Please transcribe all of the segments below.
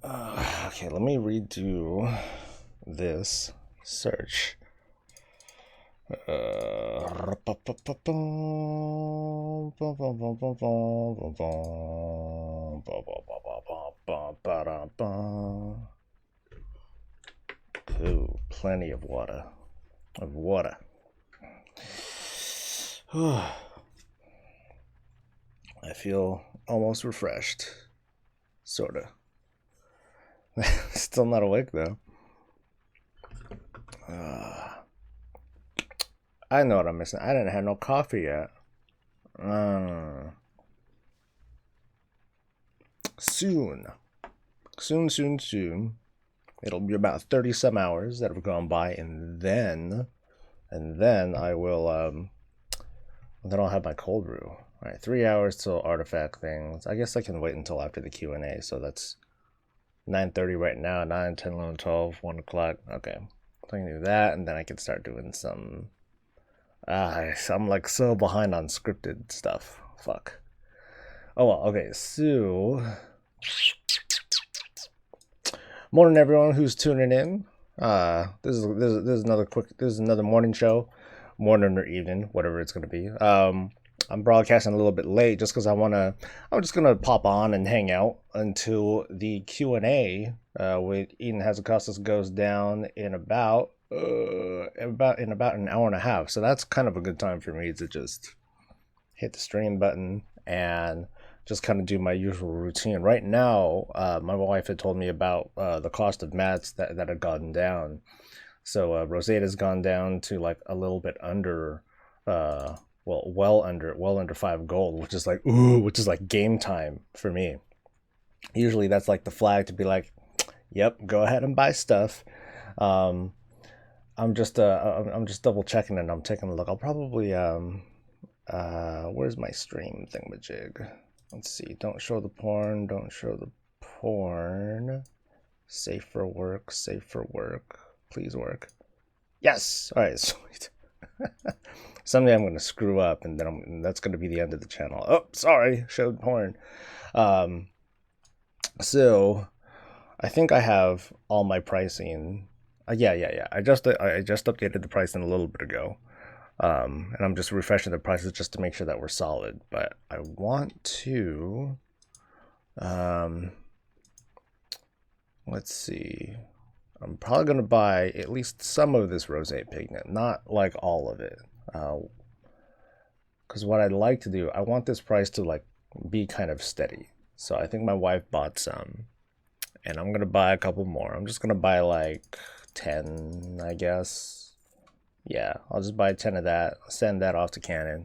Okay, let me redo this search. Ooh, plenty of water. I feel almost refreshed. Sorta. Still not awake though. I know what I'm missing. I didn't have no coffee yet. Soon. It'll be about 30 some hours that have gone by, and then I will then I'll have my cold brew. All right, 3 hours till artifact things. I guess I can wait until after the Q&A. So that's 9:30 right now. 9, 10, 11, 12, 1 o'clock. Okay, so I can do that, and then I can start doing some. I'm like so behind on scripted stuff. Fuck. Oh well. Okay, so morning everyone who's tuning in. This is another morning show, morning or evening, whatever it's gonna be. I'm broadcasting a little bit late just because I'm just gonna pop on and hang out until the Q&A with Eden Hazakostas goes down in about an hour and a half. So that's kind of a good time for me to just hit the stream button and just kind of do my usual routine. Right now, my wife had told me about the cost of mats that had gone down. So Rosetta's gone down to like a little bit under, well under 5 gold, which is like game time for me. Usually that's like the flag to be like, yep, go ahead and buy stuff. I'm just double checking and I'm taking a look. I'll probably where's my stream thingamajig? Let's see. Don't show the porn. Safe for work. Please work. Yes. All right. Sweet. Someday I'm going to screw up, and then that's going to be the end of the channel. Oh, sorry. Showed porn. So I think I have all my pricing. Yeah. I just updated the pricing a little bit ago. And I'm just refreshing the prices just to make sure that we're solid. But I want to, let's see. I'm probably going to buy at least some of this rosé pigment, not like all of it. Because what I'd like to do, I want this price to like be kind of steady. So I think my wife bought some, and I'm going to buy a couple more. I'm just going to buy like 10, I guess. Yeah, I'll just buy 10 of that, send that off to Canon.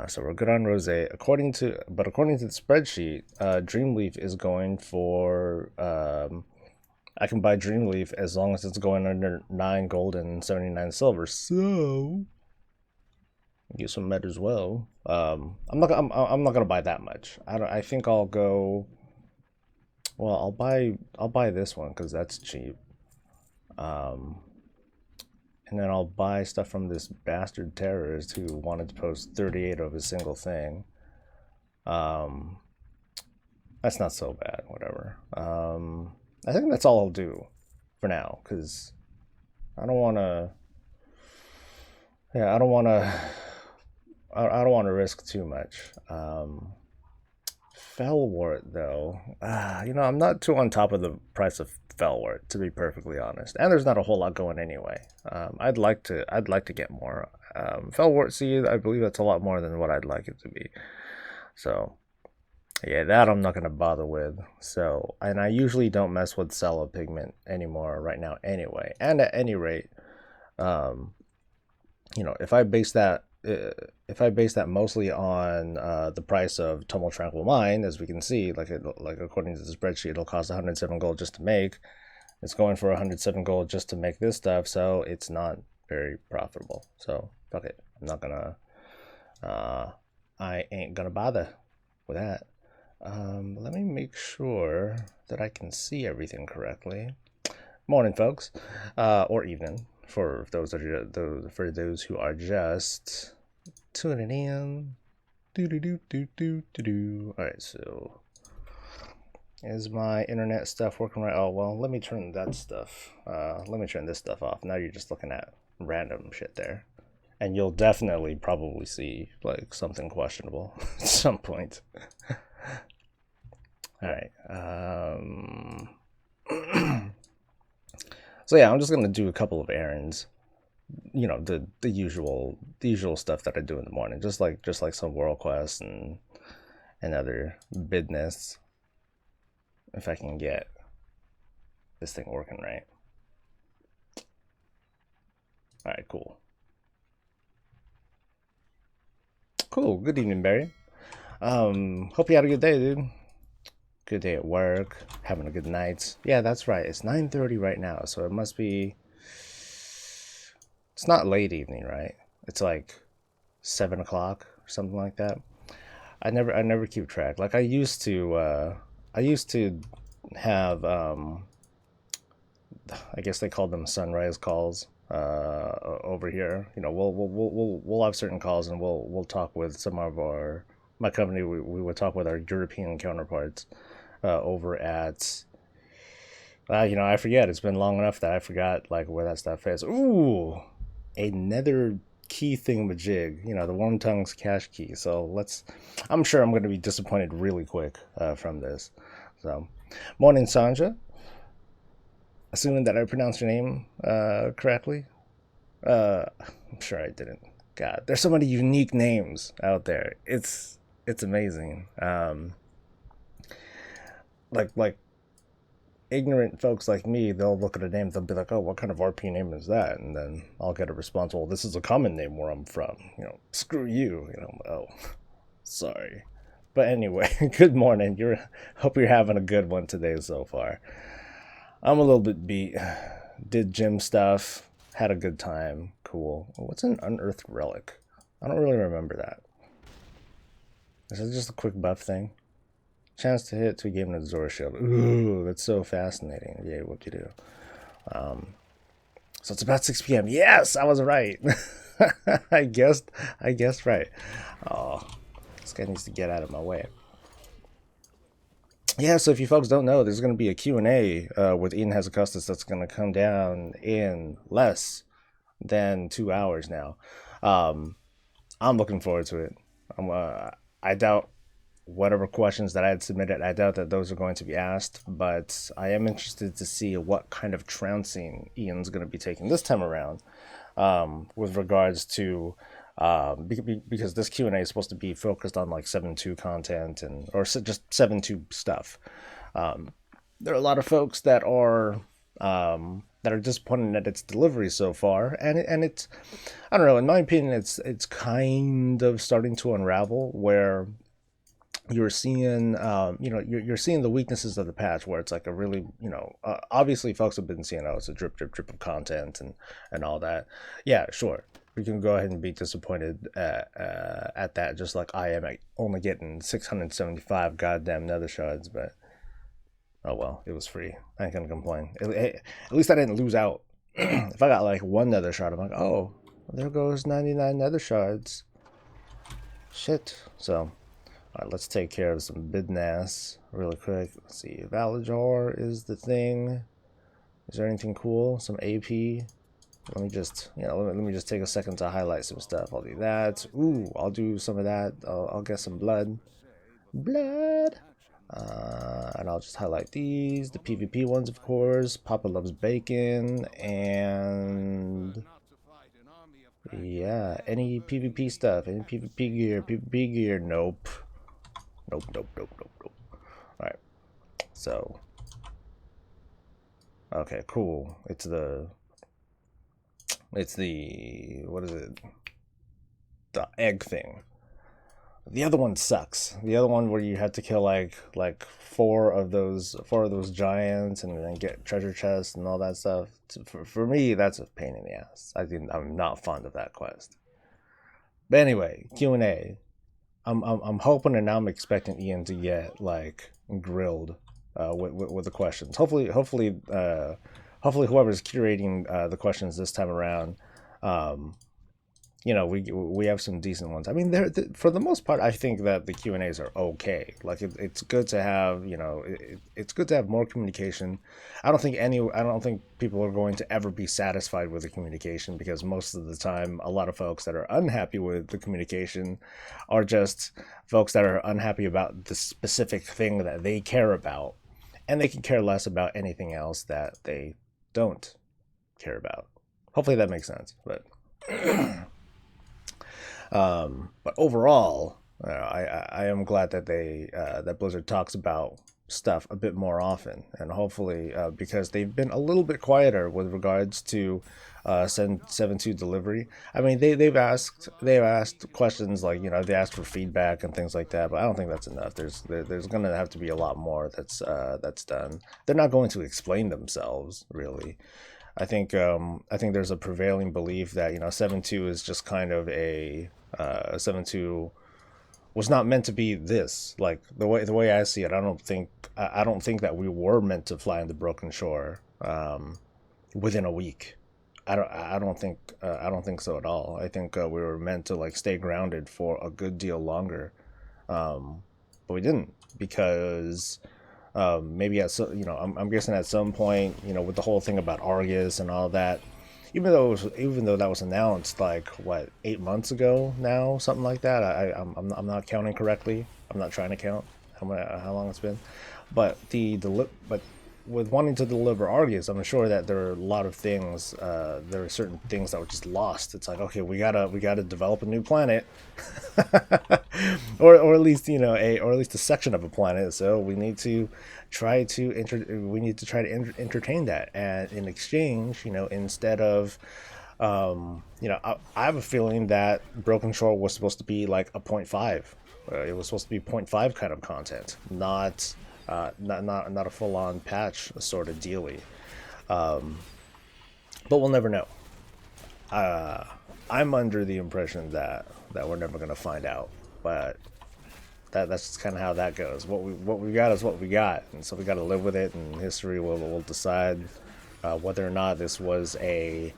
So we're good on rosé. According to the spreadsheet, Dreamleaf is going for I can buy Dreamleaf as long as it's going under 9 gold and 79 silver. So get some med as well. I'm not gonna buy that much. I think I'll go. Well, I'll buy this one because that's cheap. And then I'll buy stuff from this bastard terrorist who wanted to post 38 of a single thing. That's not so bad, whatever. I think that's all I'll do for now, because I don't want to risk too much. Fellwort though, I'm not too on top of the price of Fellwort, to be perfectly honest, and there's not a whole lot going anyway. I'd like to get more. Fellwort seed, I believe that's a lot more than what I'd like it to be. So yeah, that I'm not gonna bother with. So, and I usually don't mess with Cello pigment anymore right now anyway. And at any rate, if I base that mostly on the price of Tumult Tranquil Mine, as we can see, like according to the spreadsheet, it'll cost 107 gold just to make. It's going for 107 gold just to make this stuff, so it's not very profitable. So fuck it, I'm not gonna. I ain't gonna bother with that. Let me make sure that I can see everything correctly. Morning, folks, or evening for those who are just tuning in. All right, so Is my internet stuff working right? Oh, well, let me turn that stuff. Let me turn this stuff off. Now you're just looking at random shit there. And you'll definitely probably see like something questionable at some point. All right. So yeah, I'm just gonna do a couple of errands. You know, the usual stuff that I do in the morning, just like some world quests and other business. If I can get this thing working right. All right, cool. Cool. Good evening, Barry. Hope you had a good day, dude. Good day at work. Having a good night. Yeah, that's right. It's 9:30 right now, so it must be. It's not late evening, right? It's like 7 o'clock or something like that. I never keep track. Like I used to. I used to have. I guess they call them sunrise calls. Over here, you know, we'll have certain calls and we'll talk with some of our my company. We would talk with our European counterparts over at you know, I forget. It's been long enough that I forgot like where that stuff is. Ooh, another key thingamajig. You know, the Worm Tongue's cache key. So let's. I'm sure I'm going to be disappointed really quick from this. So, morning, Sanja. Assuming that I pronounced your name correctly. I'm sure I didn't. God, there's so many unique names out there. It's amazing. Like ignorant folks like me, they'll look at a name, they'll be like, "Oh, what kind of RP name is that?" And then I'll get a response, "Well, this is a common name where I'm from. You know, screw you. You know, oh, sorry." But anyway, good morning. Hope you're having a good one today so far. I'm a little bit beat. Did gym stuff. Had a good time. Cool. What's an unearthed relic? I don't really remember that. Is it just a quick buff thing? Chance to hit to give an Azor shield. Ooh, that's so fascinating. Yay, what you do. So it's about 6 p.m. Yes, I was right. I guessed right. Oh, this guy needs to get out of my way. Yeah, so if you folks don't know, there's going to be a Q&A with Eden Hezekiah that's going to come down in less than 2 hours now. I'm looking forward to it. I doubt whatever questions that I had submitted, I doubt that those are going to be asked, but I am interested to see what kind of trouncing Ian's going to be taking this time around with regards to because this Q&A is supposed to be focused on like 7.2 content and or just 7.2 stuff. There are a lot of folks that are disappointed at its delivery so far, and it's I don't know. In my opinion, it's kind of starting to unravel where you're seeing you're seeing the weaknesses of the patch where it's like a really obviously folks have been seeing, oh, it's a drip of content and all that. Yeah, sure, we can go ahead and be disappointed at that, just like I am only getting 675 goddamn nether shards, but oh well, it was free. I ain't gonna complain. At least I didn't lose out. If I got like one nether shard, I'm like, oh, there goes 99 nether shards. Shit. So all right, let's take care of some business really quick. Let's see. Valajar is the thing. Is there anything cool? Some AP. Let me just, let me just take a second to highlight some stuff. I'll do that. Ooh, I'll do some of that. I'll get some blood. Blood. And I'll just highlight these. The PvP ones, of course. Papa loves bacon. And yeah, any PvP stuff. Any PvP gear. PvP gear. Nope. Nope. Alright. So. Okay, cool. It's the. What is it? The egg thing. The other one sucks. The other one where you have to kill like four of those giants and then get treasure chests and all that stuff. For me, that's a pain in the ass. I'm not fond of that quest. But anyway, Q&A. I'm hoping and I'm expecting Ian to get like grilled with the questions. Hopefully whoever's curating the questions this time around we have some decent ones. I mean, for the most part, I think that the Q&As are okay. Like it's good to have, it's good to have more communication. I don't think people are going to ever be satisfied with the communication, because most of the time, a lot of folks that are unhappy with the communication are just folks that are unhappy about the specific thing that they care about, and they can care less about anything else that they don't care about. Hopefully that makes sense, but. But overall, I am glad that that Blizzard talks about stuff a bit more often, and hopefully, because they've been a little bit quieter with regards to 7.2 delivery. I mean, they've asked questions like, they asked for feedback and things like that, but I don't think that's enough. There's going to have to be a lot more that's done. They're not going to explain themselves really. I think there's a prevailing belief that 7.2 is just kind of a 7.2 was not meant to be this. Like the way I see it, I don't think that we were meant to fly in the Broken Shore within a week. I don't think so at all. I think we were meant to like stay grounded for a good deal longer, but we didn't, because maybe I'm guessing at some point, with the whole thing about Argus and all that, even though that was announced like what 8 months ago now, something like that. I'm not counting correctly. I'm not trying to count how long it's been, but but with wanting to deliver Argus, I'm sure that there are a lot of things. There are certain things that were just lost. It's like, okay, we gotta develop a new planet, or at least a section of a planet. So we need to try to entertain that, and in exchange, instead of I have a feeling that Broken Shore was supposed to be like a 0.5. It was supposed to be 0.5 kind of content, not a full-on patch sort of dealy. But we'll never know. I'm under the impression that we're never going to find out, but that's just kind of how that goes. What we got is what we got, and so we got to live with it, and history will decide whether or not this was a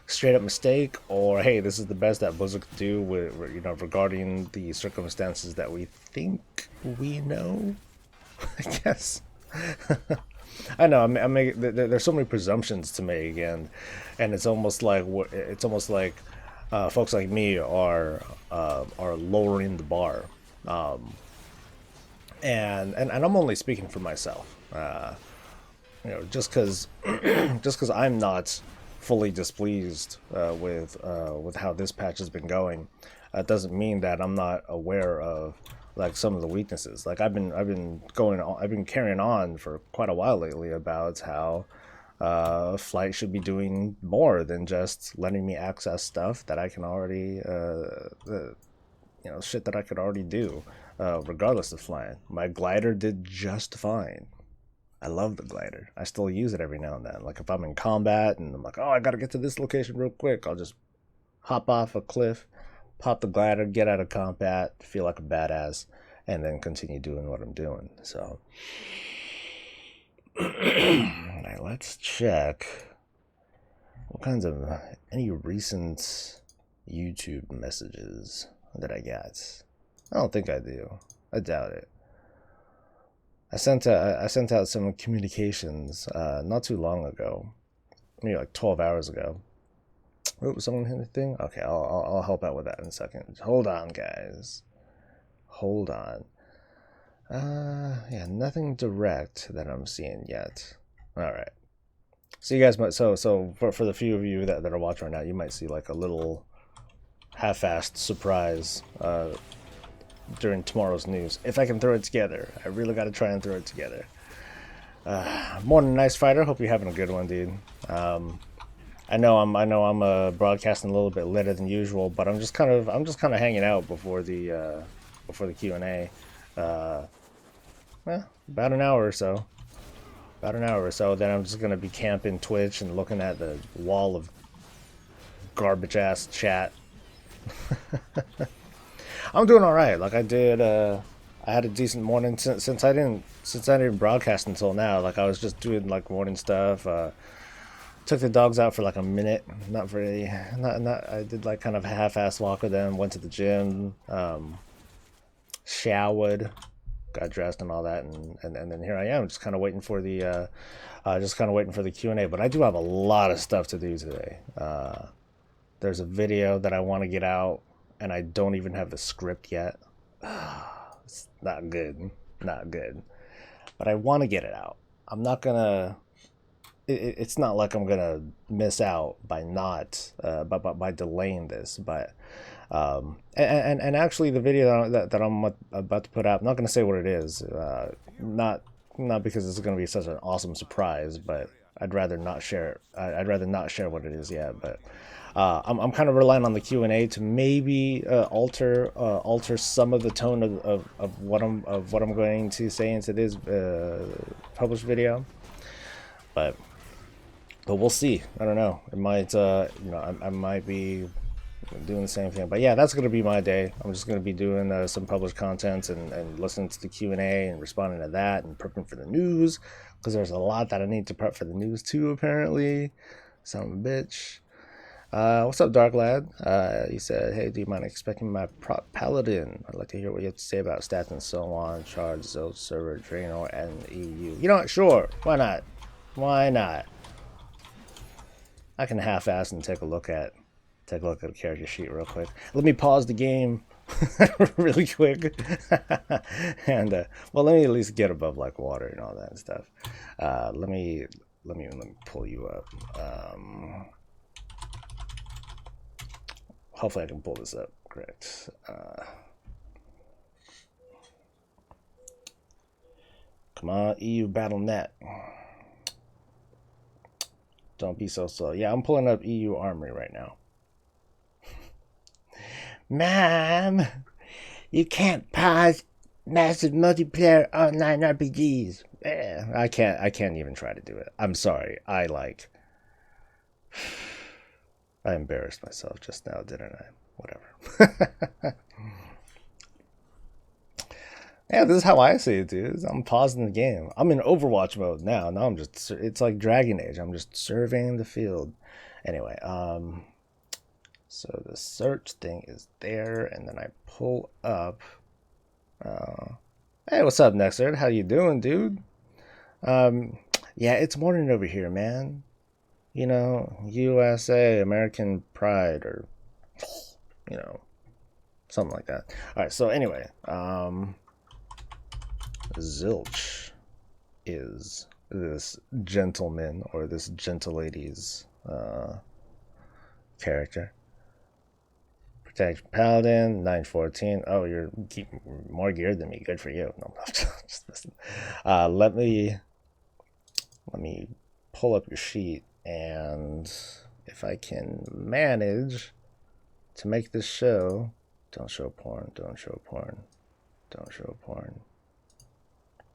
straight up mistake, or hey, this is the best that Blizzard could do with regarding the circumstances that we think we know. I guess. I know. There's so many presumptions to make, and it's almost like folks like me are lowering the bar, and I'm only speaking for myself. Just because I'm not fully displeased with how this patch has been going, doesn't mean that I'm not aware of like some of the weaknesses. Like I've been carrying on for quite a while lately about how Flight should be doing more than just letting me access stuff that I can already shit that I could already do, regardless of flying. My glider did just fine. I love the glider. I still use it every now and then. Like if I'm in combat and I'm like, oh, I gotta get to this location real quick, I'll just hop off a cliff, pop the glider, get out of combat, feel like a badass, and then continue doing what I'm doing. So, alright, let's check what kinds of any recent YouTube messages that I got. I don't think I do. I doubt it. I sent out some communications not too long ago, maybe like 12 hours ago. Oh, someone hit a thing? Okay, I'll help out with that in a second. Hold on, guys. Hold on. Yeah, nothing direct that I'm seeing yet. All right. So you guys might so for the few of you that are watching right now, you might see like a little half-assed surprise during tomorrow's news, if I can throw it together. I really got to try and throw it together. Morning, Nice Fighter. Hope you're having a good one, dude. I know I'm broadcasting a little bit later than usual, but I'm just kind of hanging out before the Q&A. Well, about an hour or so. Then I'm just gonna be camping Twitch and looking at the wall of garbage ass chat. I'm doing all right. Like I had a decent morning since I didn't broadcast until now. Like I was just doing like morning stuff. Took the dogs out for like a minute. Not very. Not. I did like kind of a half-ass walk with them. Went to the gym. Showered. Got dressed and all that, and then here I am, just kind of waiting for the Q&A. But I do have a lot of stuff to do today. There's a video that I want to get out, and I don't even have the script yet. It's not good, not good. But I want to get it out. I'm not gonna. It's not like I'm gonna miss out by not by delaying this. But and actually, the video that I'm about to put out, I'm not gonna say what it is. Not because it's gonna be such an awesome surprise, but I'd rather not share it. I'd rather not share what it is yet. But I'm kind of relying on the Q&A to maybe alter some of the tone of what I'm going to say in today's published video, but we'll see. I don't know. It might I might be doing the same thing, but yeah, that's gonna be my day. I'm just gonna be doing some published content and listening to the Q&A and responding to that and prepping for the news, because there's a lot that I need to prep for the news too, apparently. Son of a bitch. What's up, Dark Lad? He said, hey, do you mind expecting my prop paladin? I'd like to hear what you have to say about stats and so on, charge, Zilch, server, Drano, and EU. You know what? Sure. Why not? Why not? I can half-ass and take a look at a character sheet real quick. Let me pause the game really quick. And, well, let me at least get above, like, water and all that stuff. Let me pull you up. Hopefully I can pull this up correct. Come on, EU Battle.net. Don't be so slow. Yeah, I'm pulling up EU Armory right now. Ma'am, you can't pause massive multiplayer online RPGs. I can't even try to do it. I'm sorry. I embarrassed myself just now, didn't I? Whatever. Yeah, this is how I see it, dude. I'm pausing the game. I'm in Overwatch mode now. Now it's like Dragon Age. I'm just surveying the field. Anyway, so the search thing is there, and then I pull up. Hey, what's up, Nexert? How you doing, dude? Yeah, it's morning over here, man. You know, USA, American pride, or something like that. All right. So anyway, Zilch is this gentleman or this gentlelady's character. Protection Paladin, 914. Oh, you're more geared than me. Good for you. No, just messing. Let me pull up your sheet, and if I can manage to make this show. Don't show porn. Don't show porn. Don't show porn.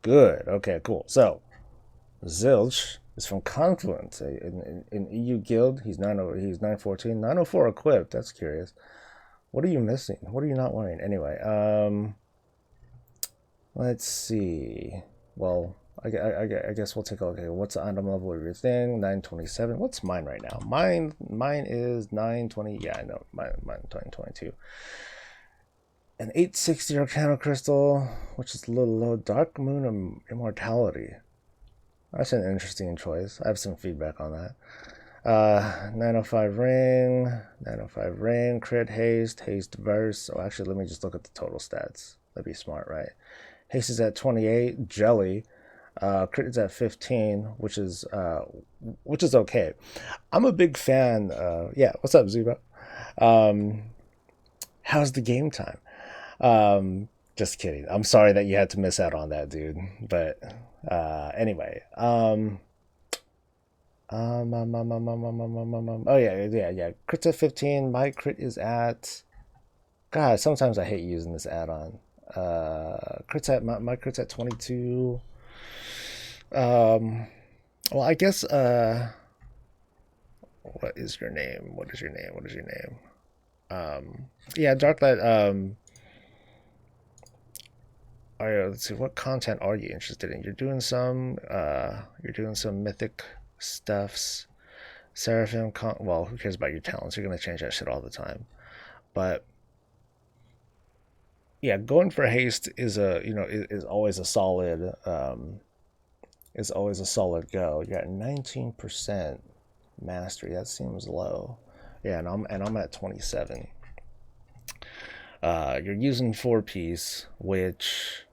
Good. Okay, cool. So, Zilch is from Confluence, in EU guild. He's 914, 904 equipped. That's curious. What are you missing? What are you not wearing? Anyway, let's see. Well, I guess we'll take a look. Okay, what's the item level of your thing? 927. What's mine right now? Mine is 920. Yeah, I know. Mine 922. An 860 Arcana Crystal, which is a little low. Dark Moon Immortality. That's an interesting choice. I have some feedback on that. 905 ring, 905 ring, crit haste, haste verse. Oh, actually, let me just look at the total stats. That'd be smart, right? Haste is at 28, jelly. Crit is at 15, which is okay. I'm a big fan. Yeah, what's up, Zuba? How's the game time? Just kidding. I'm sorry that you had to miss out on that, dude. But anyway, oh yeah. Crit's at 15. My crit is at. God, sometimes I hate using this add-on. My crit's at 22. Well, I guess. What is your name? Yeah, Darklight. Let's see, what content are you interested in? You're doing some mythic stuffs. Seraphim, well, who cares about your talents? You're gonna change that shit all the time. But yeah, going for haste is is always a solid go. You got 19% mastery. That seems low. Yeah, and I'm at 27. You're using four piece, which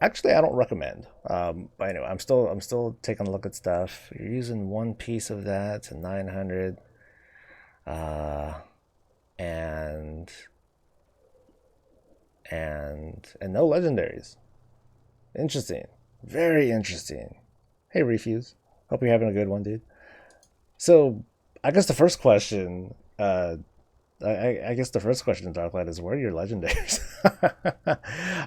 actually I don't recommend. But anyway, I'm still taking a look at stuff. You're using one piece of that to 900, uh, and and no legendaries. Interesting, very interesting. Hey, Refuse. Hope you're having a good one, dude. So, I guess the first question, I guess the first question in Darklight is, where are your legendaries?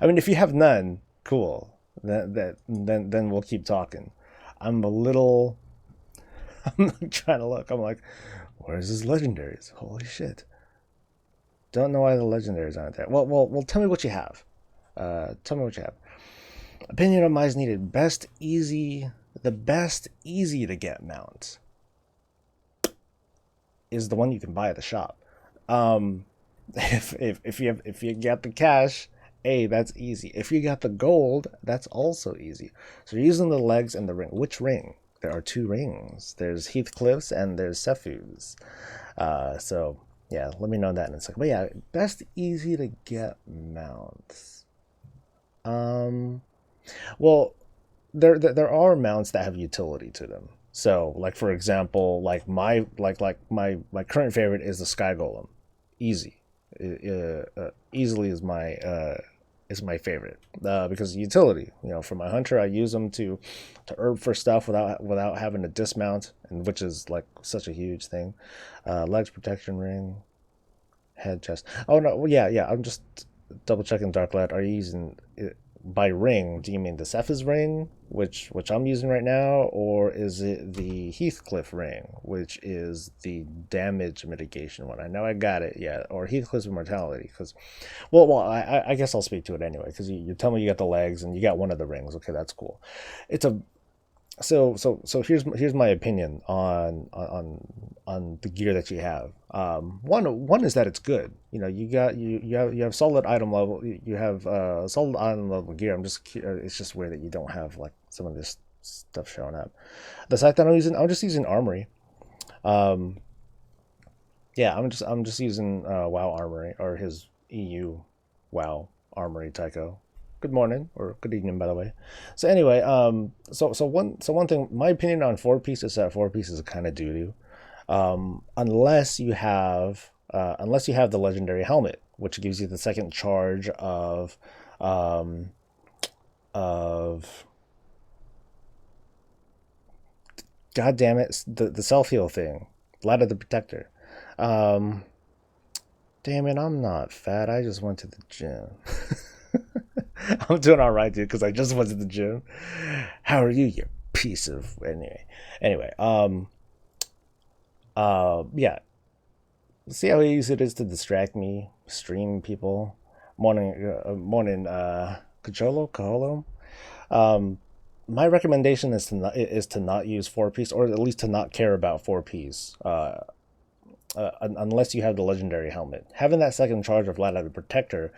I mean, if you have none, cool. Then we'll keep talking. I'm a little. I'm trying to look. I'm like, where's his legendaries? Holy shit! Don't know why the legendaries aren't there. Well. Tell me what you have. Tell me what you have. Opinion of mine is needed. The best easy to get mount is the one you can buy at the shop. Um, if you get the cash, that's easy. If you got the gold, that's also easy. So you're using the legs and the ring. Which ring? There are two rings. There's Heathcliff's and there's Sephu's. So yeah, let me know that in a second. But yeah, best easy to get mounts. Um, well, there are mounts that have utility to them. So, like for example, my current favorite is the Sky Golem. Easy, easily is my favorite because utility. For my hunter, I use them to herb for stuff without having to dismount, and which is like such a huge thing. Legs protection ring, head chest. Oh no, well, yeah. I'm just double checking Darklight. Are you using it? By ring, do you mean the Cephas ring, which I'm using right now, or is it the Heathcliff ring, which is the damage mitigation one? I know I got it, yeah, or Heathcliff's immortality, because, I guess I'll speak to it anyway, because you tell me you got the legs and you got one of the rings. Okay, that's cool. It's a so here's my opinion on the gear that you have. One is that it's good. You have solid item level. You have solid item level gear. It's just weird that you don't have like some of this stuff showing up. The site that I'm just using Armory. Um, yeah, I'm just using WoW Armory, or his EU WoW Armory Tycho. Good morning or good evening, by the way. So anyway, one thing, my opinion on four pieces is that four pieces is kind of doo doo, unless you have the legendary helmet, which gives you the second charge um, of God damn it, the self heal thing, Light of the Protector. Um, Damn it, I'm not fat. I just went to the gym. I'm doing all right, dude, because I just went to the gym. How are you, you piece of anyway? Yeah. See how easy it is to distract me, stream people. Morning, Caholo. Um, my recommendation is to not use four piece, or at least to not care about four piece. Unless you have the legendary helmet. Having that second charge of Light of the Protector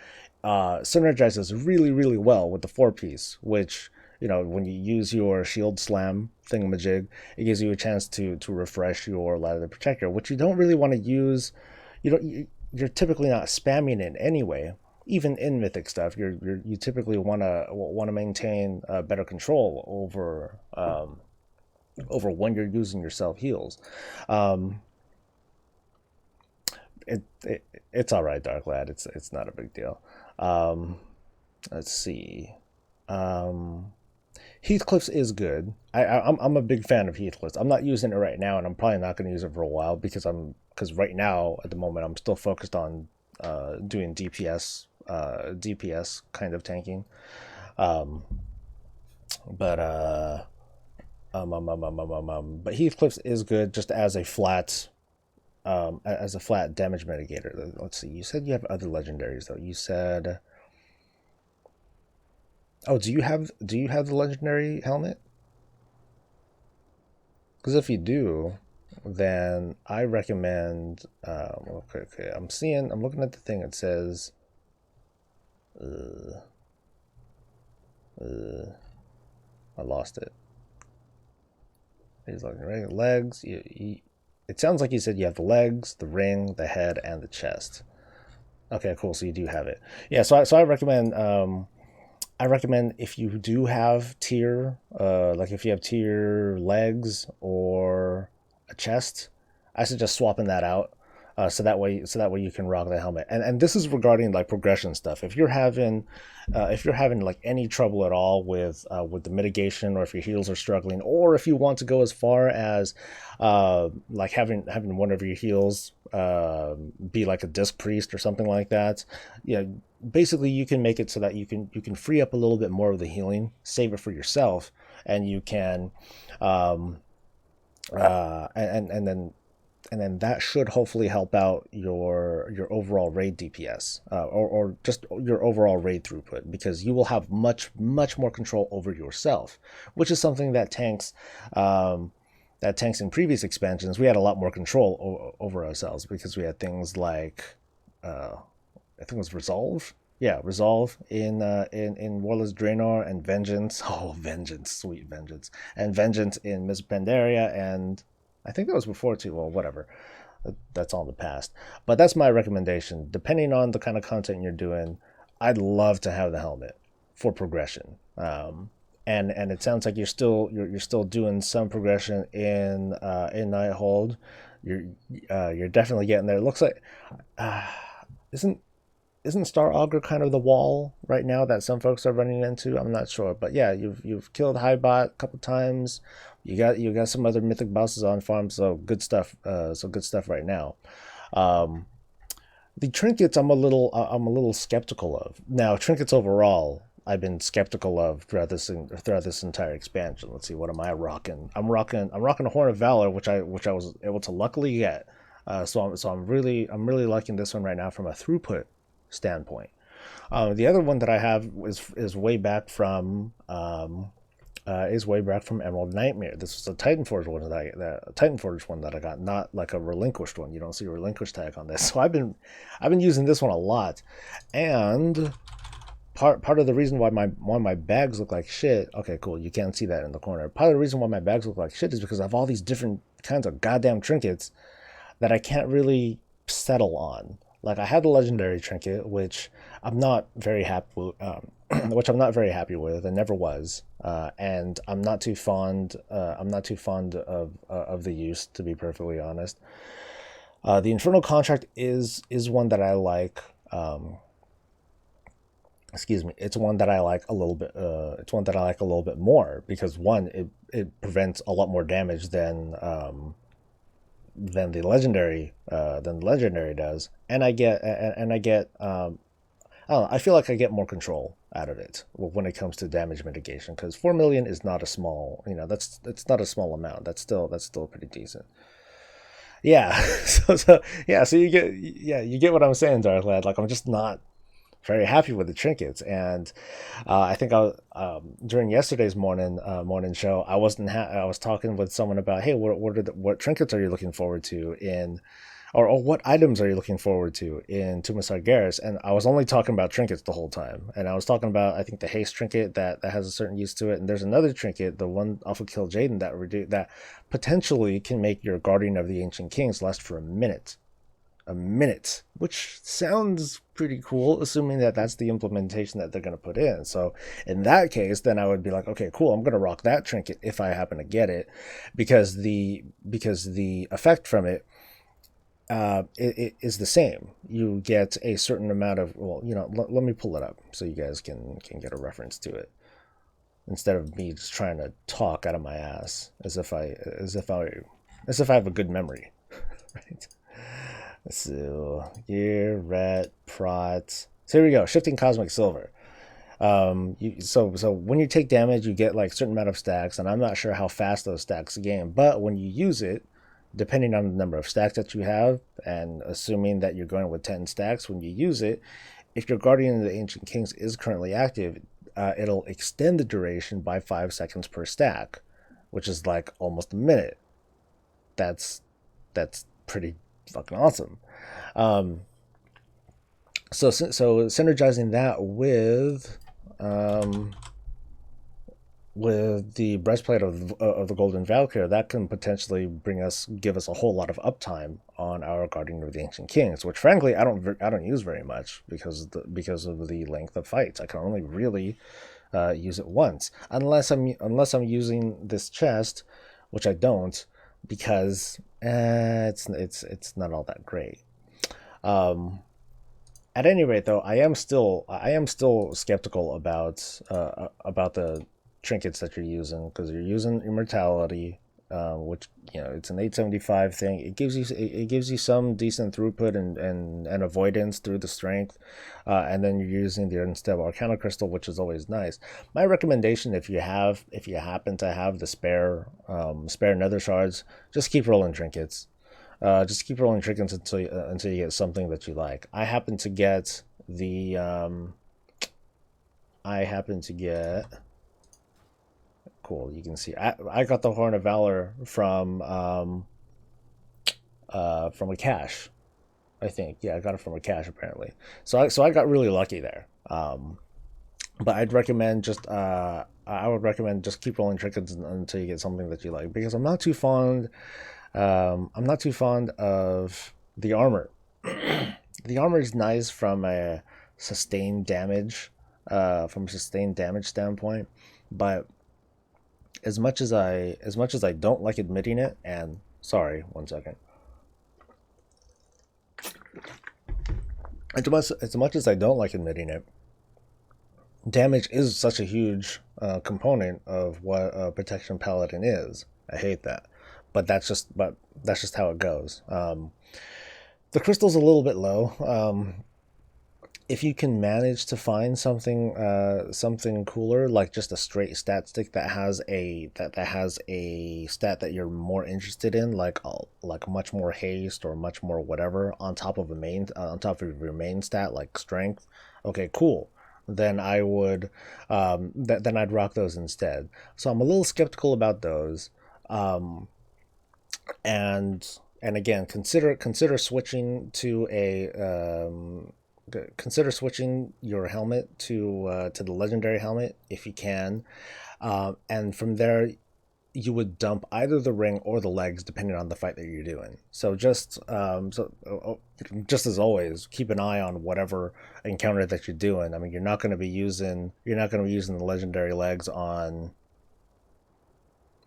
synergizes really, really well with the four piece, which, when you use your shield slam thingamajig, it gives you a chance to refresh your Light of the Protector, which you don't really want to use. You're typically not spamming it anyway. Even in mythic stuff, you typically want to maintain better control over when you're using your self heals. Um, it's all right, Dark Lad. It's not a big deal. Um, let's see. Um, Heathcliff's is good. I'm a big fan of Heathcliff's. I'm not using it right now, and I'm probably not going to use it for a while because right now at the moment I'm still focused on doing DPS kind of tanking. Um, but but Heathcliff's is good just as a flat damage mitigator. Let's see. You said you have other legendaries though. You said, oh, do you have the legendary helmet? Because if you do, then I recommend. Okay. I'm looking at the thing. It says, uh, I lost it. He's looking right. Legs. It sounds like you said you have the legs, the ring, the head, and the chest. Okay, cool. So you do have it. Yeah. So I recommend. I recommend if you do have tier, like if you have tier legs or a chest, I suggest swapping that out. So that way you can rock the helmet. And this is regarding like progression stuff. If you're having like any trouble at all with the mitigation, or if your heals are struggling, or if you want to go as far as like having one of your heals be like a disc priest or something like that, yeah, basically you can make it so that you can free up a little bit more of the healing, save it for yourself, and you can um and then that should hopefully help out your overall raid DPS, or just your overall raid throughput, because you will have much more control over yourself, which is something that tanks in previous expansions, we had a lot more control over ourselves, because we had things like I think it was Resolve. Yeah, Resolve in Warless Draenor, and Vengeance. Oh, Vengeance, sweet Vengeance, and Vengeance in Miss Pandaria, and I think that was before too. Well, whatever. That's all in the past. But that's my recommendation. Depending on the kind of content you're doing, I'd love to have the helmet for progression. And it sounds like you're still doing some progression in Nighthold. You're definitely getting there. It looks like uh, isn't isn't Star Augur kind of the wall right now that some folks are running into? I'm not sure, but yeah, you've killed Highbot a couple times. You got some other mythic bosses on farm, so good stuff. So good stuff right now. Um, the trinkets, I'm a little skeptical of. Now, trinkets overall, I've been skeptical of throughout this entire expansion. Let's see, what am I rocking? I'm rocking a Horn of Valor, which I was able to luckily get. I'm really liking this one right now from a throughput standpoint. The other one that I have is way back from Emerald Nightmare. This was a Titan Forge one that I got, not like a relinquished one. You don't see a relinquished tag on this. So I've been using this one a lot, and part of the reason why my bags look like shit. Okay, cool. You can't see that in the corner. Part of the reason why my bags look like shit is because I have all these different kinds of goddamn trinkets that I can't really settle on. Like I had the legendary trinket, which I'm not very happy with, which I'm not very happy with, and never was. And I'm not too fond. I'm not too fond of the use, to be perfectly honest. The Infernal Contract is one that I like. Excuse me. It's one that I like a little bit. It's one that I like a little bit more, because one, it prevents a lot more damage than the legendary does, and I get I don't know, I feel like I get more control out of it when it comes to damage mitigation, because 4 million is not a small, that's not a small amount. That's still pretty decent. Yeah. So you get what I'm saying, Dark Lad. Like, I'm just not very happy with the trinkets, and I think during yesterday's morning show, I was talking with someone about, hey, what trinkets are you looking forward to in, or what items are you looking forward to in Tomb of Sargeras? And I was only talking about trinkets the whole time, and I was talking about, I think, the haste trinket that has a certain use to it, and there's another trinket, the one off of Kill Jaden, that potentially can make your Guardian of the Ancient Kings last for a minute, which sounds pretty cool, assuming that that's the implementation that they're going to put in. So in that case, then I would be like, okay, cool, I'm going to rock that trinket if I happen to get it, because the effect from it, it is the same. You get a certain amount of, well, let me pull it up so you guys can get a reference to it, instead of me just trying to talk out of my ass as if I have a good memory. Right. So gear, ret, prot. So here we go. Shifting Cosmic Silver. So when you take damage, you get like a certain amount of stacks, and I'm not sure how fast those stacks gain, but when you use it, depending on the number of stacks that you have, and assuming that you're going with 10 stacks, when you use it, if your Guardian of the Ancient Kings is currently active, it'll extend the duration by 5 seconds per stack, which is like almost a minute. that's pretty fucking awesome. Um, so synergizing that with the breastplate of the Golden Valkyr, that can potentially give us a whole lot of uptime on our Guardian of the Ancient Kings, which frankly I don't use very much because of the length of fights. I can only really use it once, unless I'm using this chest, which I don't, because it's not all that great. Um, at any rate, though, I am still skeptical about the trinkets that you're using, because you're using immortality, which, you know, it's an 875 thing. It gives you some decent throughput and avoidance through the strength, and then you're using the unstable Arcana crystal, which is always nice. My recommendation, if you happen to have the spare nether shards, just keep rolling trinkets. Just keep rolling trinkets until you get something that you like. I happen to get cool. You can see I got the Horn of Valor from a cache. I think, yeah, I got it from a cache apparently. So I got really lucky there. But I would recommend just keep rolling trinkets until you get something that you like, because I'm not too fond of the armor. The armor is nice from a sustained damage standpoint, but as much as I don't like admitting it, and sorry, one second. As much as I don't like admitting it, damage is such a huge component of what a protection paladin is. I hate that, but that's just how it goes. The crystal's a little bit low. If you can manage to find something cooler, like just a straight stat stick that has a stat that you're more interested in, like much more haste or much more whatever on top of your main stat, like strength. Okay, cool. Then then I'd rock those instead. So I'm a little skeptical about those. Um, and and again, consider switching your helmet to the legendary helmet if you can, and from there you would dump either the ring or the legs depending on the fight that you're doing. Just as always, keep an eye on whatever encounter that you're doing. I mean, you're not going to be using the legendary legs on,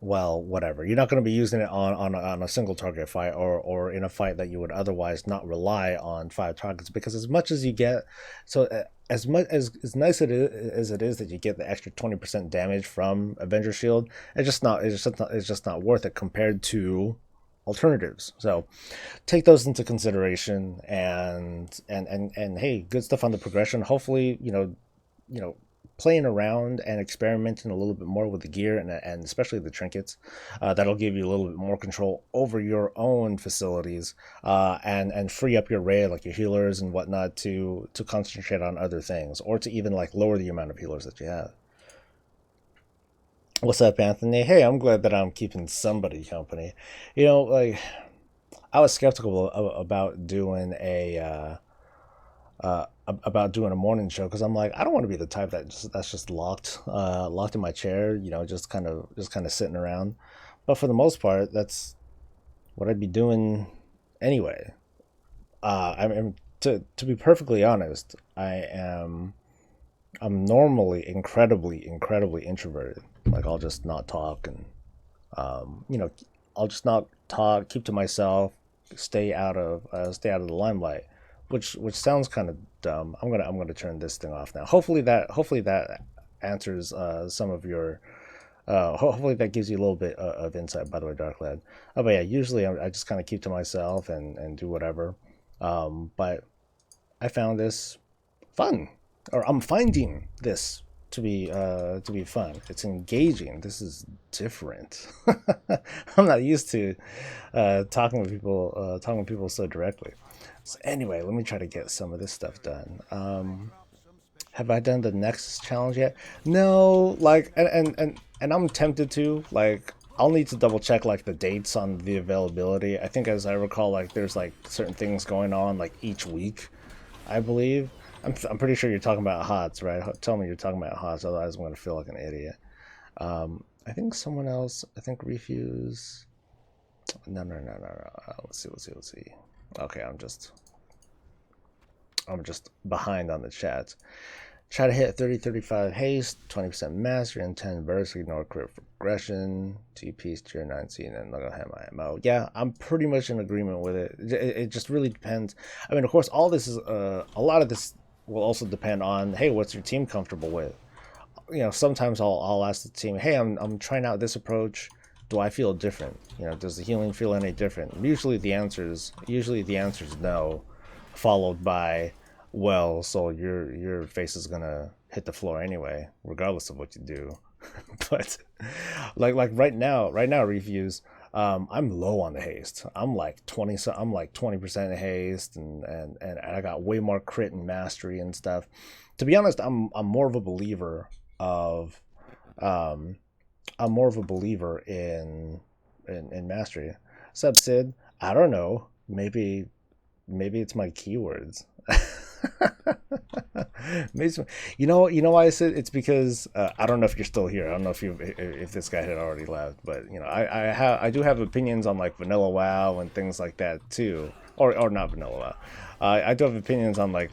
well, whatever. You're not going to be using it on a single target fight, or in a fight that you would otherwise not rely on five targets, because as much as you get, so as much as nice as it is that you get the extra 20% damage from Avenger Shield, it's just not worth it compared to alternatives. So take those into consideration, and hey, good stuff on the progression. Hopefully, you know, playing around and experimenting a little bit more with the gear, and especially the trinkets, that'll give you a little bit more control over your own facilities, and free up your raid, like your healers and whatnot, to concentrate on other things, or to even like lower the amount of healers that you have. What's up, Anthony? Hey, I'm glad that I'm keeping somebody company. Like, I was skeptical about doing a morning show, because I'm like, I don't want to be the type that's just locked in my chair, just kind of sitting around. But for the most part, that's what I'd be doing anyway. To be perfectly honest, I'm normally incredibly introverted. Like, I'll just not talk, and um, you know, I'll just not talk, keep to myself, stay out of the limelight, which sounds kind of dumb. I'm gonna turn this thing off now. Hopefully that answers some of your. Hopefully that gives you a little bit of insight. By the way, Dark Lad. Oh, but yeah, usually I just kind of keep to myself and do whatever. But I found this fun, or I'm finding this to be fun. It's engaging. This is different. I'm not used to talking with people so directly. So anyway, let me try to get some of this stuff done. Have I done the Nexus challenge yet? No, like, and I'm tempted to. Like, I'll need to double check like the dates on the availability. I think, as I recall, like there's like certain things going on like each week, I believe. I'm pretty sure you're talking about HOTS, right? Tell me you're talking about HOTS, otherwise I'm gonna feel like an idiot. I think someone else. I think Refuse. No, no, no, no, no. Let's see, let's see, let's see. Okay, I'm just behind on the chat. Try to hit 30-35 haste, 20% mastery, and 10 burst, ignore crit progression, 2 piece, tier 19, and look at my MO. Yeah, I'm pretty much in agreement with it. It just really depends. I mean, of course, all this is, a lot of this will also depend on, hey, what's your team comfortable with? You know, sometimes I'll ask the team, hey, I'm trying out this approach. Do I feel different? You know, does the healing feel any different? Usually the answer is no, followed by, well, so your face is gonna hit the floor anyway, regardless of what you do. But like right now, Refuse, I'm low on the haste. I'm like 20% haste, and I got way more crit and mastery and stuff. To be honest, I'm more of a believer of I'm more of a believer in mastery. Sub Sid, I don't know. Maybe it's my keywords. You know why I said it's because I don't know if you're still here. I don't know if this guy had already left, but you know I do have opinions on like Vanilla WoW and things like that too, or not Vanilla WoW. I do have opinions on like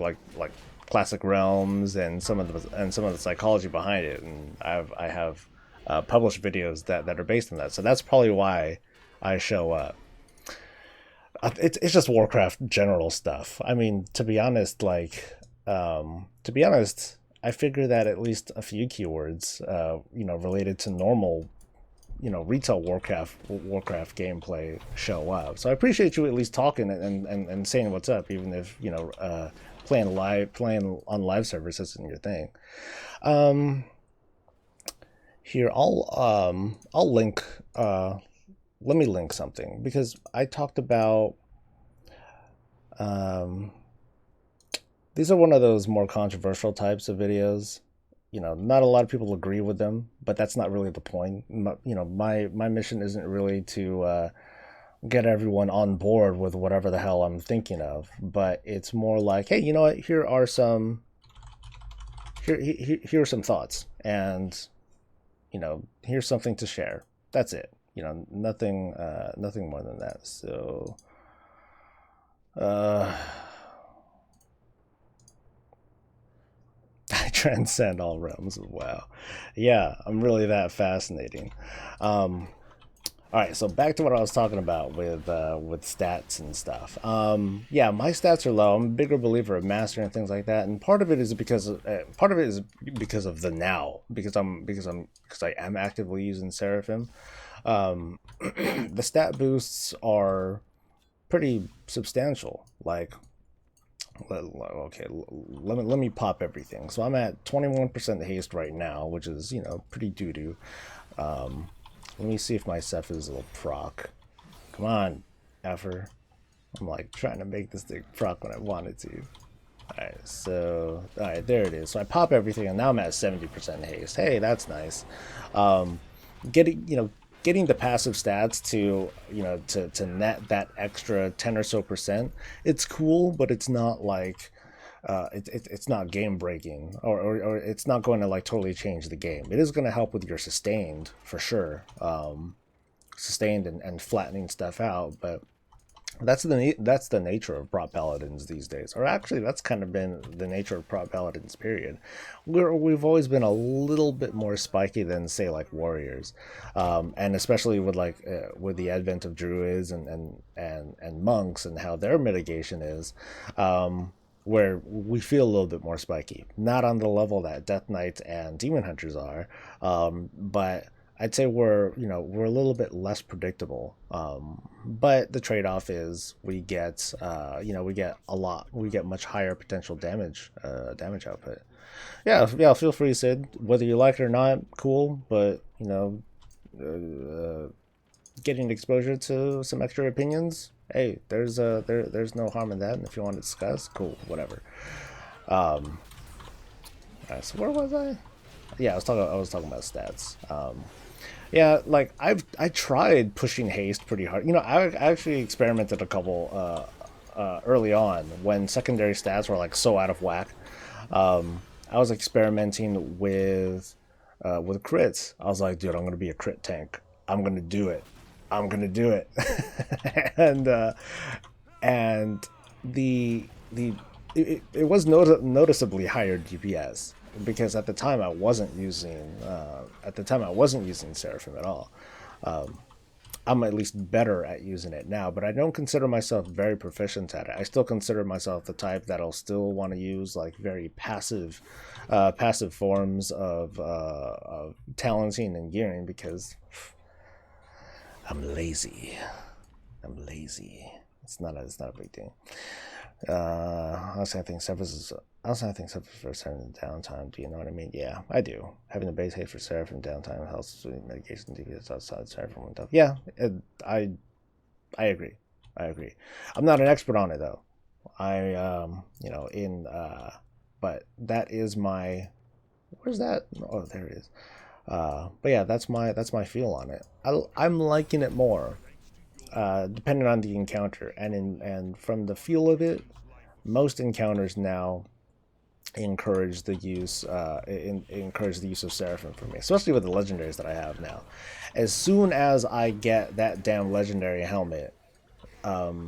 Classic Realms and some of the psychology behind it, and I have published videos that are based on that. So that's probably why I show up. It's just Warcraft general stuff. I mean, to be honest, I figure that at least a few keywords, related to normal, retail Warcraft gameplay show up. So I appreciate you at least talking and saying what's up, even if playing on live servers isn't your thing. Here I'll link. Let me link something, because I talked about these are one of those more controversial types of videos. Not a lot of people agree with them, but that's not really the point. My mission isn't really to get everyone on board with whatever the hell I'm thinking of, but it's more like, hey, you know what? Here are some thoughts, and here's something to share. That's it. Nothing more than that. So I transcend all realms. Wow. Yeah, I'm really that fascinating. All right, so back to what I was talking about with stats and stuff. Yeah, my stats are low. I'm a bigger believer of mastery and things like that, and part of it is because of the now, because I am actively using Seraphim. The stat boosts are pretty substantial. Like, okay, let me pop everything. So I'm at 21% haste right now, which is pretty doo-doo. Let me see if my Ceph is a little proc. Come on, effer. I'm like trying to make this thing proc when I wanted to. Alright, there it is. So I pop everything, and now I'm at 70% haste. Hey, that's nice. Getting the passive stats to net that extra 10 or so percent, it's cool, but it's not like it's not game breaking, or it's not going to like totally change the game. It is going to help with your sustained for sure, sustained and flattening stuff out, but that's the nature of prop paladins these days, or actually that's kind of been the nature of prop paladins period. We've always been a little bit more spiky than say like warriors, and especially with with the advent of druids and monks and how their mitigation is, where we feel a little bit more spiky. Not on the level that Death Knights and Demon Hunters are, but I'd say we're a little bit less predictable. But the trade-off is we get much higher potential damage output. Yeah, feel free, Sid. Whether you like it or not, cool. But getting exposure to some extra opinions, hey, there's no harm in that. And if you want to discuss, cool, whatever. Alright, so where was I? Yeah, I was talking about stats. Yeah, like I tried pushing haste pretty hard. You know, I actually experimented a couple early on when secondary stats were like so out of whack. I was experimenting with crits. I was like, dude, I'm gonna be a crit tank. I'm gonna do it. I'm gonna do it. and and the it was noticeably higher DPS because at the time I wasn't using Seraphim at all. I'm at least better at using it now, but I don't consider myself very proficient at it. I still consider myself the type that'll still want to use like very passive forms of talenting and gearing because I'm lazy. I'm lazy. It's not a big deal. Honestly, I think Sephiroth is. Also, I think Sephiroth for certain downtime. Do you know what I mean? Yeah, I do. Having a base hit for Seraphim downtime helps with mitigation DPS outside Seraphim window. Yeah, I agree. I agree. I'm not an expert on it though. I you know in but that is my. Where's that? Oh, there it is. But yeah, that's my feel on it. I'm liking it more, depending on the encounter, and from the feel of it, most encounters now encourage the use of Seraphim for me, especially with the legendaries that I have now. As soon as I get that damn legendary helmet,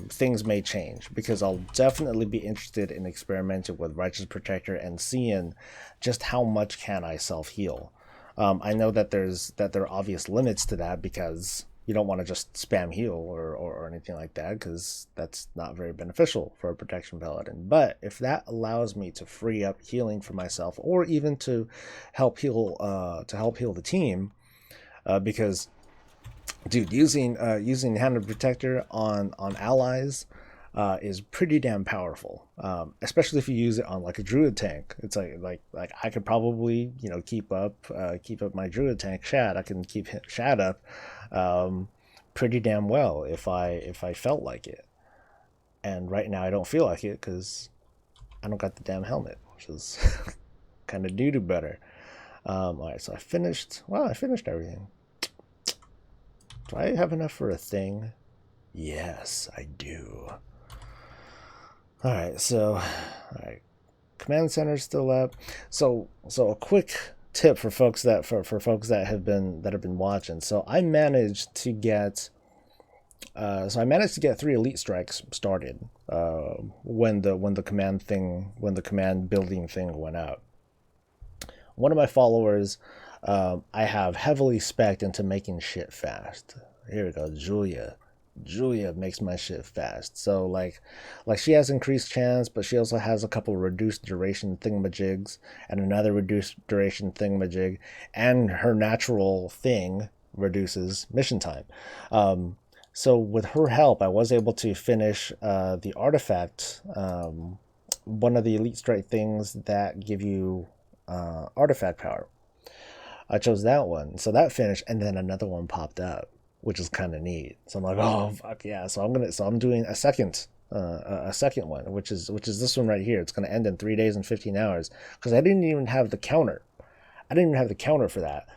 things may change because I'll definitely be interested in experimenting with Righteous Protector and seeing just how much can I self heal. I know that there are obvious limits to that because you don't want to just spam heal or anything like that because that's not very beneficial for a protection paladin. But if that allows me to free up healing for myself or even to help heal the team, because dude, using Hand Protector on allies is pretty damn powerful. Especially if you use it on like a druid tank. It's like I could probably keep up my druid tank Shad. I can keep Shad up pretty damn well if I felt like it. And right now I don't feel like it because I don't got the damn helmet, which is kind of doo doo better. All right, so I finished. Well, I finished everything. Do I have enough for a thing? Yes, I do. All right, command center's still up. So a quick tip for folks that have been watching. So I managed to get three elite strikes started when the command building thing went out. One of my followers, I have heavily spec'd into making shit fast. Here we go, Julia. Julia makes my shit fast. So like she has increased chance, but she also has a couple reduced duration thingamajigs and another reduced duration thingamajig, and her natural thing reduces mission time. So with her help, I was able to finish the artifact, one of the elite strike things that give you artifact power. I chose that one, so that finished, and then another one popped up, which is kind of neat. So I'm like, oh fuck yeah! So I'm doing a second one, which is this one right here. It's gonna end in 3 days and 15 hours because I didn't even have the counter. I didn't even have the counter for that.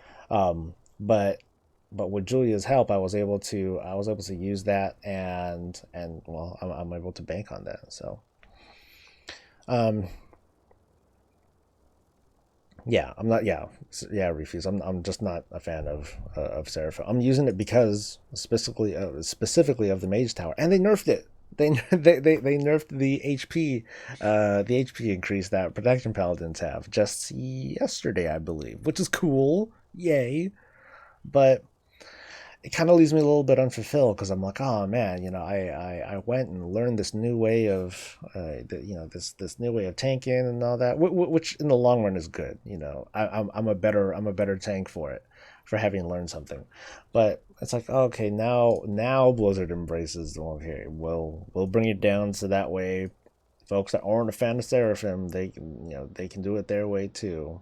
But with Julia's help, I was able to use that, and well, I'm able to bank on that. So, um, yeah, I'm not. Yeah, yeah, refuse. I'm just not a fan of Seraphim. I'm using it because specifically of the Mage Tower, and they nerfed it. They they nerfed the HP increase that protection paladins have just yesterday, I believe, which is cool. Yay! But it kind of leaves me a little bit unfulfilled because I'm like, oh man, I went and learned this new way of, this new way of tanking and all that, which in the long run is good. I'm a better tank for it, for having learned something. But it's like, okay, now Blizzard embraces, okay, we'll bring it down so that way, folks that aren't a fan of Seraphim, they can do it their way too.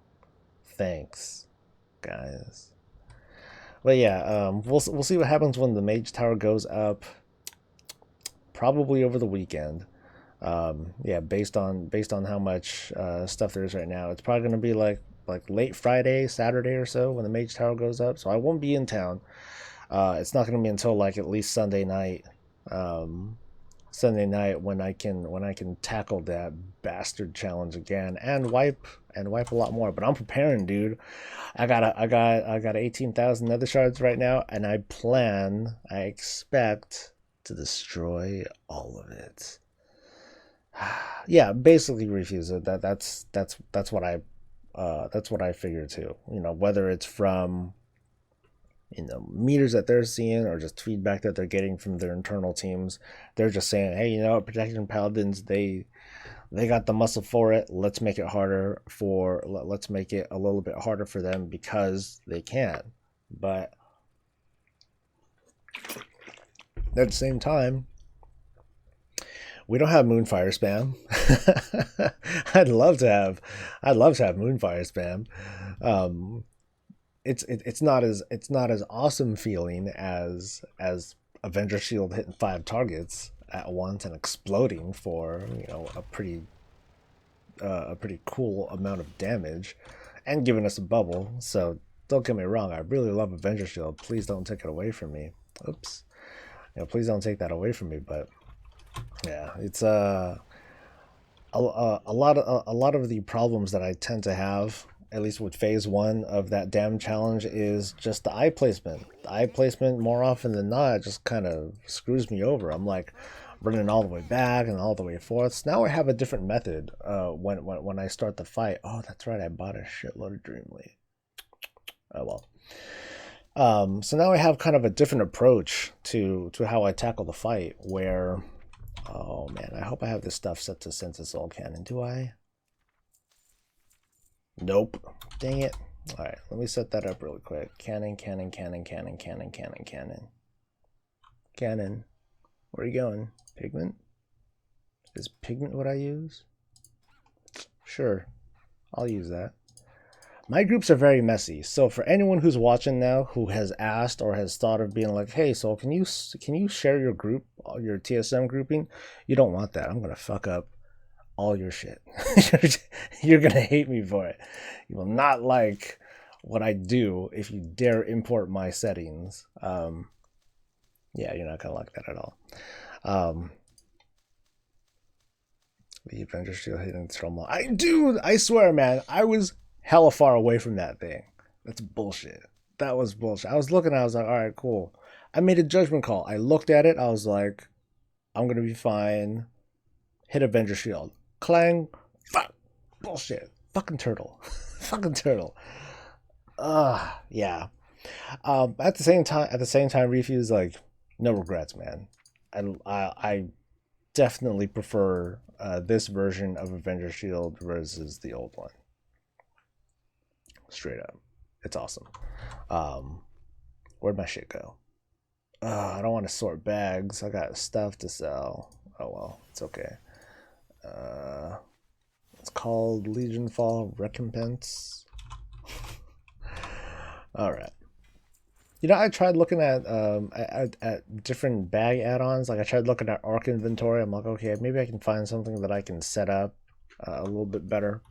Thanks, guys. But yeah, we'll see what happens when the Mage Tower goes up. Probably over the weekend. Yeah, based on how much stuff there is right now, it's probably gonna be like like late Friday, Saturday or so when the Mage Tower goes up. So I won't be in town. It's not going to be until like at least Sunday night. Sunday night when I can tackle that bastard challenge again and wipe a lot more. But I'm preparing, dude. I got 18,000 nether shards right now, and I expect to destroy all of it. Yeah, basically refuse it. That's what I figure too. You know, whether it's from meters that they're seeing or just feedback that they're getting from their internal teams, they're just saying, hey, you know what, Protection Paladins, they got the muscle for it. Let's make it harder let's make it a little bit harder for them because they can. But at the same time, we don't have Moonfire spam. I'd love to have Moonfire spam. It's not as awesome feeling as Avenger Shield hitting 5 targets at once and exploding for a pretty cool amount of damage and giving us a bubble. So don't get me wrong, I really love Avenger Shield. Please don't take it away from me. Oops. Please don't take that away from me. But yeah, it's a lot of the problems that I tend to have, at least with phase 1 of that damn challenge, is just the eye placement. The eye placement, more often than not, just kind of screws me over. I'm like running all the way back and all the way forth. So now I have a different method when I start the fight. Oh, that's right, I bought a shitload of Dreamly. Oh well. So now I have kind of a different approach to how I tackle the fight, where, oh man, I hope I have this stuff set to Sense of Soul Cannon. Do I? Nope. Dang it. Alright, let me set that up really quick. Cannon. Where are you going? Pigment? Is pigment what I use? Sure. I'll use that. My groups are very messy, so for anyone who's watching now who has asked or has thought of being like, hey, Soul, can you share your group, your TSM grouping? You don't want that. I'm gonna fuck up all your shit. You're gonna hate me for it. You will not like what I do if you dare import my settings. Yeah, you're not gonna like that at all. The Avenger Shield hitting Trommel. I swear, man, I was hella far away from that thing. That's bullshit. That was bullshit. I was looking, I was like, all right, cool. I made a judgment call. I looked at it, I was like, I'm gonna be fine. Hit Avenger Shield. Clang. Fuck. Bullshit. Fucking turtle. Fucking turtle. Yeah. At the same time, Refuse, like, no regrets, man. I definitely prefer this version of Avenger Shield versus the old one. Straight up. It's awesome. Where'd my shit go? I don't want to sort bags. I got stuff to sell. Oh well, it's okay. It's called Legion Fall Recompense. All right. I tried looking at different bag add-ons. Like I tried looking at Arc Inventory. I'm like, okay, maybe I can find something that I can set up a little bit better.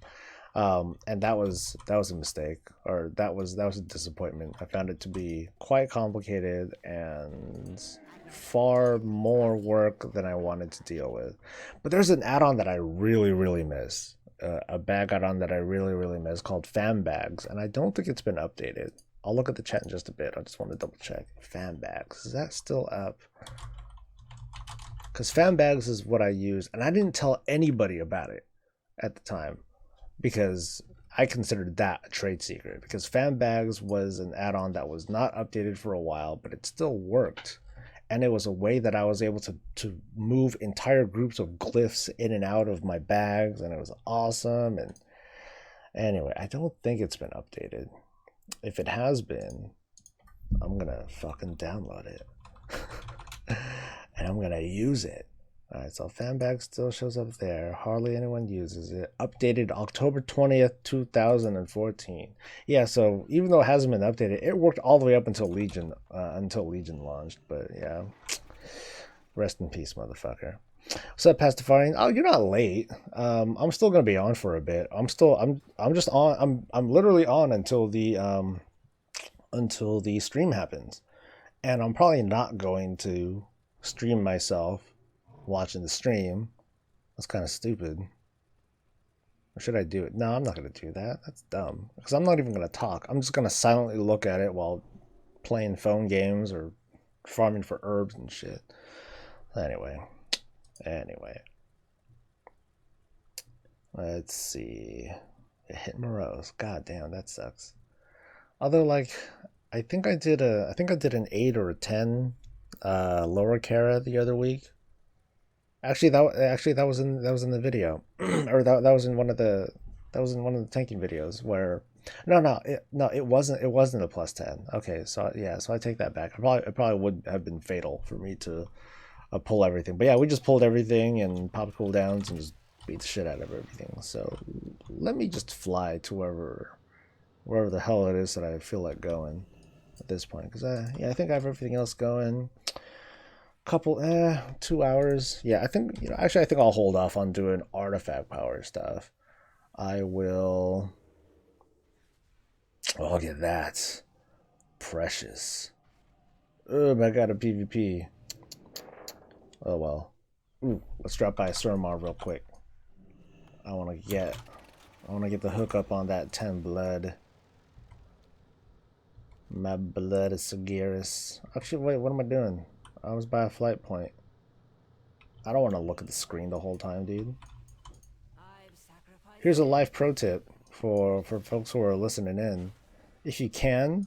And that was a mistake, or that was a disappointment. I found it to be quite complicated and far more work than I wanted to deal with. But there's an add-on that I really miss, a bag add-on that I really miss called Fan Bags, and I don't think it's been updated. I'll look at the chat in just a bit. I just want to double check. Fan Bags, is that still up? Because Fan Bags is what I use, and I didn't tell anybody about it at the time, because I considered that a trade secret, because Fan Bags was an add-on that was not updated for a while, but it still worked. And it was a way that I was able to move entire groups of glyphs in and out of my bags, and it was awesome. And anyway, I don't think it's been updated. If it has been, I'm gonna fucking download it. And I'm gonna use it. Alright, so Fanbag still shows up there. Hardly anyone uses it. Updated October 20th, 2014. Yeah, so even though it hasn't been updated, it worked all the way up until Legion launched. But yeah, rest in peace, motherfucker. What's up, Pastafarian? Oh, you're not late. I'm still gonna be on for a bit. I'm just on. I'm literally on until the stream happens, and I'm probably not going to stream myself watching the stream. That's kind of stupid. Or should I do it? No, I'm not gonna do that. That's dumb. Because I'm not even gonna talk. I'm just gonna silently look at it while playing phone games or farming for herbs and shit. Anyway, let's see. It hit Morose. God damn, that sucks. Although, like, I think I did an 8 or a 10 lower Kara the other week. Actually that was in the video, or that was in one of the tanking videos where it wasn't a plus 10. Okay, so yeah, so I take that back. It probably would have been fatal for me to pull everything, but yeah, we just pulled everything and popped cooldowns and just beat the shit out of everything. So let me just fly to wherever the hell it is that I feel like going at this point, because I think I have everything else going. Couple 2 hours. Yeah, I think, actually I think I'll hold off on doing artifact power stuff. I will. Oh, look at that. Precious. I got a PvP. Oh well. Ooh, let's drop by a Stormar real quick. I wanna get the hookup on that 10 blood. My blood is Sagiris. Actually, wait, what am I doing? I was by a flight point. I don't want to look at the screen the whole time, dude. Here's a life pro tip for folks who are listening in. If you can,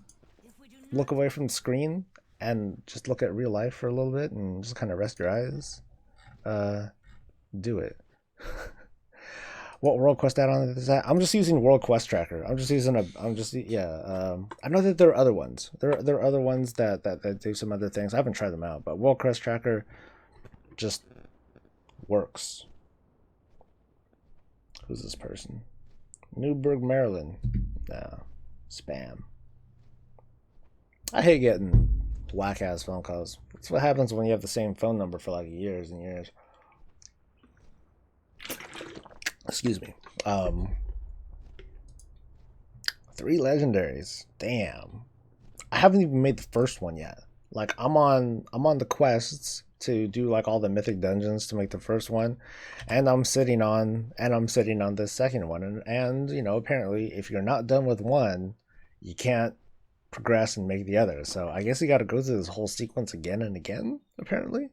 look away from the screen and just look at real life for a little bit and just kind of rest your eyes. Do it. What world quest add-on is that? I'm just using World Quest Tracker. I know that there are other ones. There are other ones that do some other things. I haven't tried them out, but World Quest Tracker just works. Who's this person? Newburgh, Maryland. No. Spam. I hate getting whack-ass phone calls. That's what happens when you have the same phone number for like years and years. Excuse me. 3 legendaries. Damn. I haven't even made the first one yet. Like I'm on the quests to do like all the mythic dungeons to make the first one, and I'm sitting on the second one, and apparently if you're not done with one, you can't progress and make the other. So I guess you got to go through this whole sequence again and again, apparently.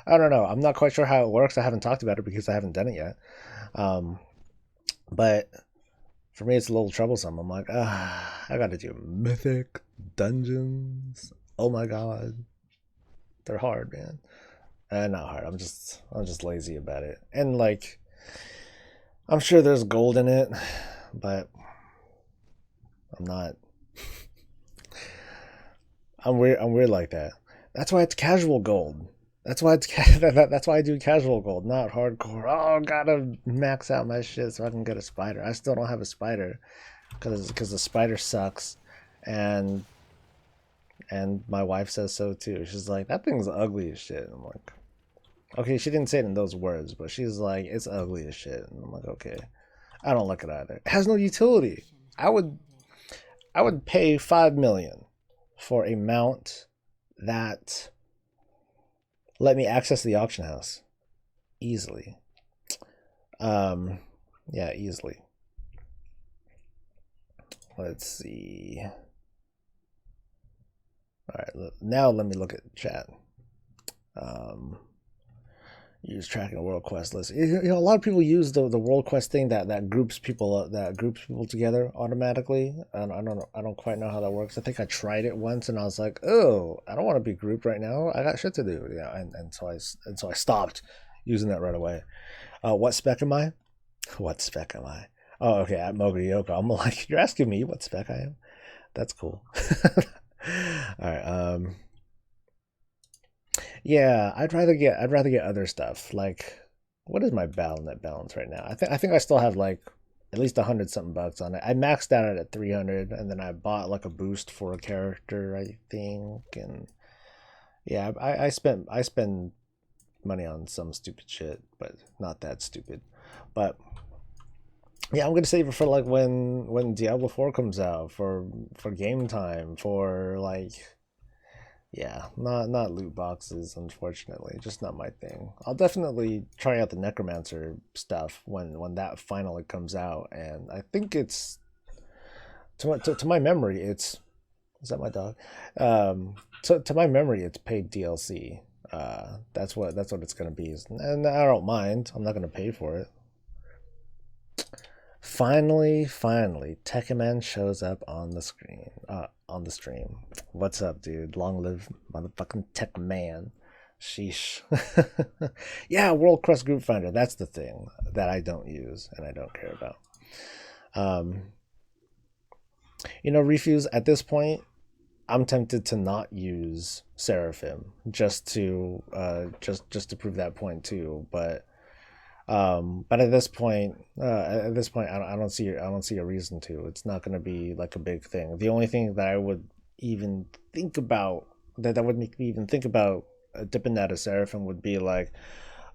I don't know. I'm not quite sure how it works. I haven't talked about it because I haven't done it yet. But for me, it's a little troublesome. I'm like, I gotta do mythic dungeons. Oh my god, they're hard, man. Not hard. I'm just lazy about it. And like, I'm sure there's gold in it, but I'm not. I'm weird like that. That's why it's casual gold. That's why that's why I do casual gold, not hardcore. Oh, gotta max out my shit so I can get a spider. I still don't have a spider because the spider sucks, and my wife says so too. She's like, that thing's ugly as shit. I'm like, okay, she didn't say it in those words, but she's like, it's ugly as shit. And I'm like, okay, I don't like it either. It has no utility. I would pay 5 million for a mount that let me access the auction house easily. Yeah, easily. Let's see. All right, now let me look at chat. Use tracking a world quest list. A lot of people use the world quest thing that groups people together automatically. And I don't quite know how that works. I think I tried it once and I was like, oh, I don't want to be grouped right now. I got shit to do. Yeah, and so I stopped using that right away. What spec am I? What spec am I? Oh, okay, at Mogurioka. I'm like, you're asking me what spec I am? That's cool. All right. Yeah, I'd rather get other stuff. Like, what is my net balance right now? I think I still have like at least 100 something bucks on it. I maxed out at 300, and then I bought like a boost for a character, I think. And yeah, I spend money on some stupid shit, but not that stupid. But yeah, I'm gonna save it for like when Diablo 4 comes out, for game time, for like, yeah, not loot boxes, unfortunately. Just not my thing. I'll definitely try out the Necromancer stuff when that finally comes out, and I think it's to my memory, it's, is that my dog? To my memory, it's paid DLC. That's what it's gonna be, and I don't mind. I'm not gonna pay for it. Finally, Tekkaman shows up on the screen, on the stream. What's up, dude? Long live motherfucking Tekkaman. Sheesh. Yeah, World Quest Group Finder. That's the thing that I don't use and I don't care about. Refuse at this point. I'm tempted to not use Seraphim just to just to prove that point too, but at this point, I don't see a reason to. It's not going to be like a big thing. The only thing that I would even think about, that would make me even think about dipping out of Seraphim, would be like,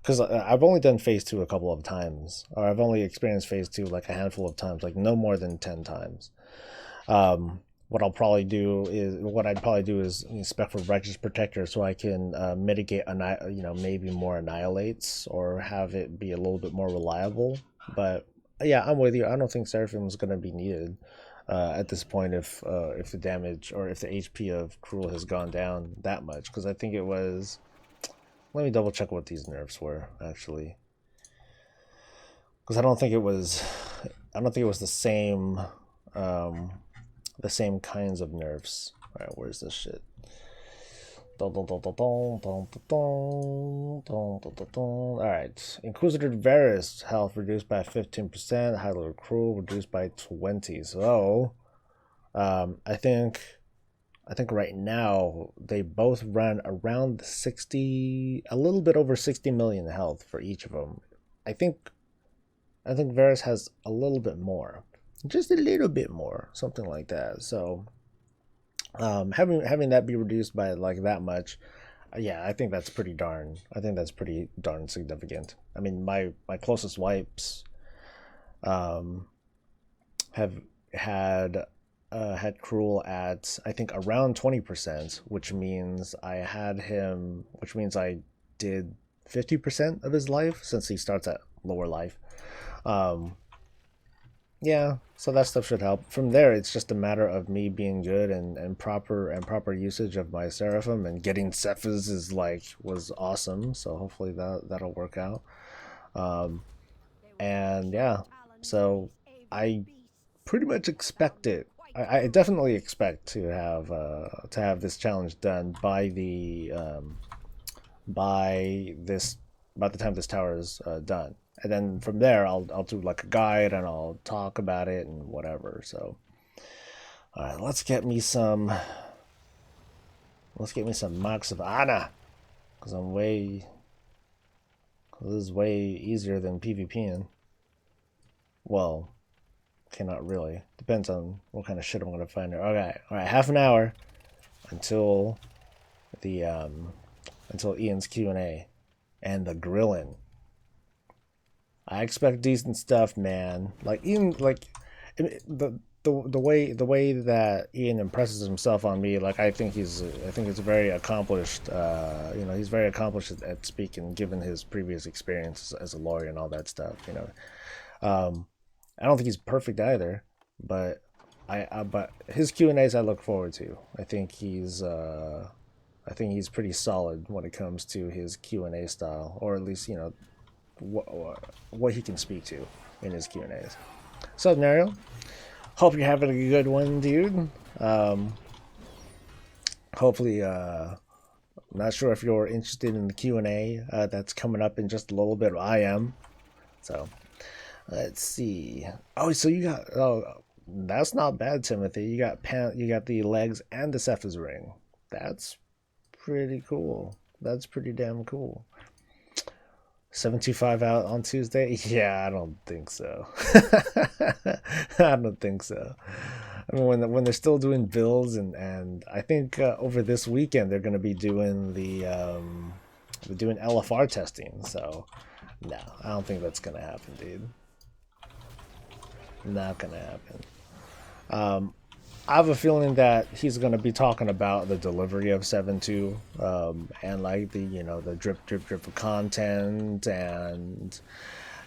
because I've only done phase 2 a couple of times, or I've only experienced phase 2 like a handful of times, like no more than 10 times. What I'd probably do is spec for Righteous Protector, so I can mitigate, maybe more annihilates, or have it be a little bit more reliable. But yeah, I'm with you. I don't think Seraphim is going to be needed at this point if the damage, or if the HP of Cruel has gone down that much, because I think it was. Let me double check what these nerfs were actually, because I don't think it was the same. The same kinds of nerfs. All right, where's this shit? All right, Inquisitor Varus health reduced by 15%. High Lord Cruel reduced by 20. So, I think right now they both run around 60, a little bit over 60 million health for each of them. I think Varus has a little bit more. Just a little bit more, something like that. So having that be reduced by like that much, yeah, I think that's pretty darn significant. I mean, my closest wipes have had Cruel at, I think, around 20%, which means I did 50% of his life, since he starts at lower life. Yeah, so that stuff should help. From there, it's just a matter of me being good and proper usage of my Seraphim, and getting Cephas was awesome. So hopefully that'll work out. And yeah, so I pretty much expect it. I definitely expect to have this challenge done by the time this tower is done. And then from there, I'll do like a guide, and I'll talk about it and whatever. So, all right, let's get me some marks of honor, because this is way easier than PvPing. Well, okay, not really. Depends on what kind of shit I'm gonna find there. Okay, all right, half an hour until Ian's Q&A and the grilling. I expect decent stuff, man. Like, even like the way that Ian impresses himself on me, like I think he's very accomplished. He's very accomplished at speaking, given his previous experience as a lawyer and all that stuff. I don't think he's perfect either, but but his Q&As I look forward to. I think he's pretty solid when it comes to his Q&A style, or at least what he can speak to in his Q&As. So, Nario, hope you're having a good one, dude. Hopefully, not sure if you're interested in the Q&A that's coming up in just a little bit. I am. So, let's see. Oh, so you got, that's not bad, Timothy. You got the legs and the Cephas ring. That's pretty cool. That's pretty damn cool. 725 out on Tuesday? Yeah, I don't think so. I don't think so. I mean, when they're still doing builds, and I think over this weekend they're going to be doing the We're doing LFR testing, so no, I don't think that's gonna happen, dude. Not gonna happen. I have a feeling that he's gonna be talking about the delivery of 7.2, and like the the drip of content, and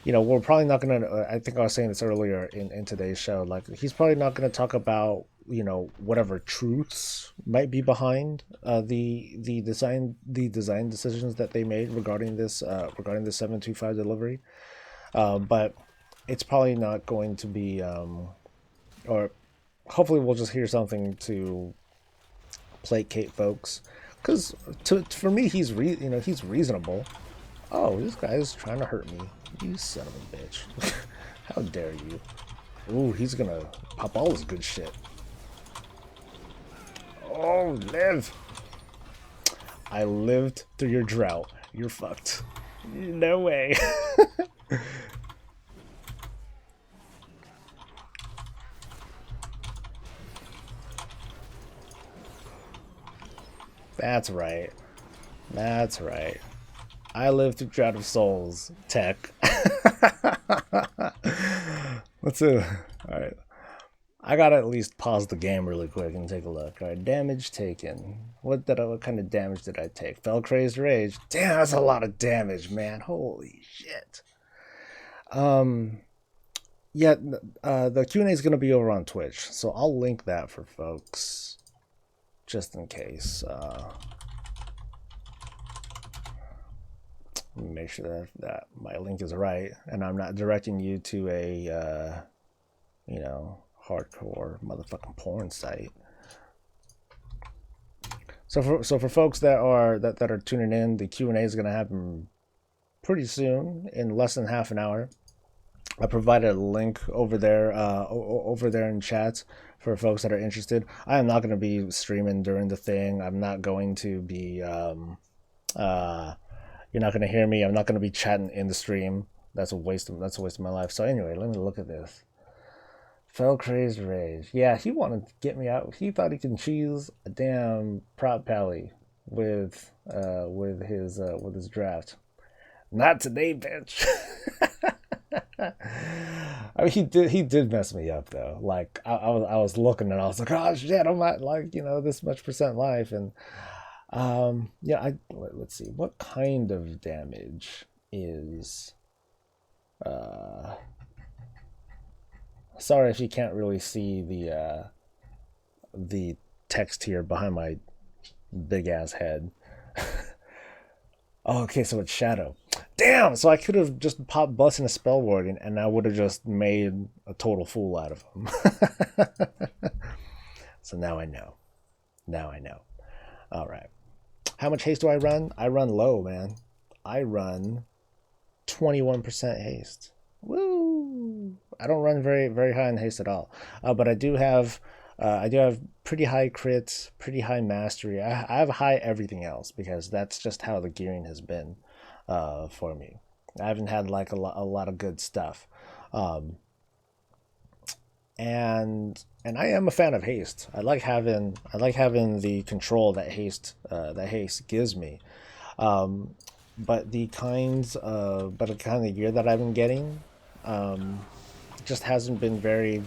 we're probably not gonna. I think I was saying this earlier in today's show. Like he's probably not gonna talk about whatever truths might be behind the design decisions that they made regarding the 7.25 delivery, but it's probably not going to be or hopefully we'll just hear something to placate folks, because for me he's reasonable. Oh, this guy's trying to hurt me, you son of a bitch. How dare you. Ooh, he's gonna pop all this good shit. Oh, live. I lived through your drought. You're fucked. No way. That's right. That's right. I lived through Drought of Souls, tech. Let's do. Alright. I gotta at least pause the game really quick and take a look. Alright, damage taken. What kind of damage did I take? Fell Crazed Rage. Damn, that's a lot of damage, man. Holy shit. Yeah, the Q&A is gonna be over on Twitch, so I'll link that for folks, just in case. Make sure that my link is right and I'm not directing you to a hardcore motherfucking porn site. So for folks that are tuning in, the Q&A is going to happen pretty soon, in less than half an hour. I provided a link over there in chat for folks that are interested. I am not going to be streaming during the thing. I'm not going to be you're not going to hear me. I'm not going to be chatting in the stream. That's a waste of my life. So anyway, let me look at this. Fell Crazed Rage. Yeah, he wanted to get me out. He thought he can cheese a damn prop pally with his draft. Not today, bitch. I mean, he did mess me up though. Like I was looking and I was like, oh shit, I'm at like this much % life. And yeah, let's see, what kind of damage is sorry if you can't really see the text here behind my big ass head. Oh, okay, so it's Shadow. Damn, so I could have just popped Busting a Spell Ward and I would have just made a total fool out of him. So now I know. All right. How much haste do I run? I run low, man. I run 21% haste. Woo! I don't run very high in haste at all. But I do have pretty high crits, pretty high mastery. I have high everything else because that's just how the gearing has been for me. I haven't had like a lot of good stuff. And I am a fan of haste. I like having the control that haste gives me. But the kind of gear that I've been getting just hasn't been very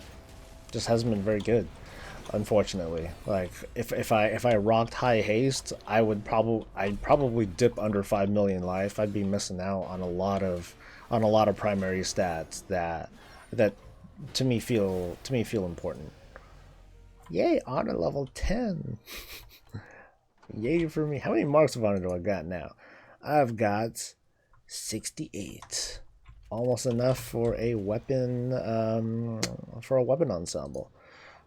good, unfortunately. Like if I rocked high haste, I'd probably dip under 5 million life. I'd be missing out on a lot of primary stats that to me feel important. Yay, honor level 10. Yay for me. How many marks of honor do I got now? I've got 68. Almost enough for a weapon ensemble.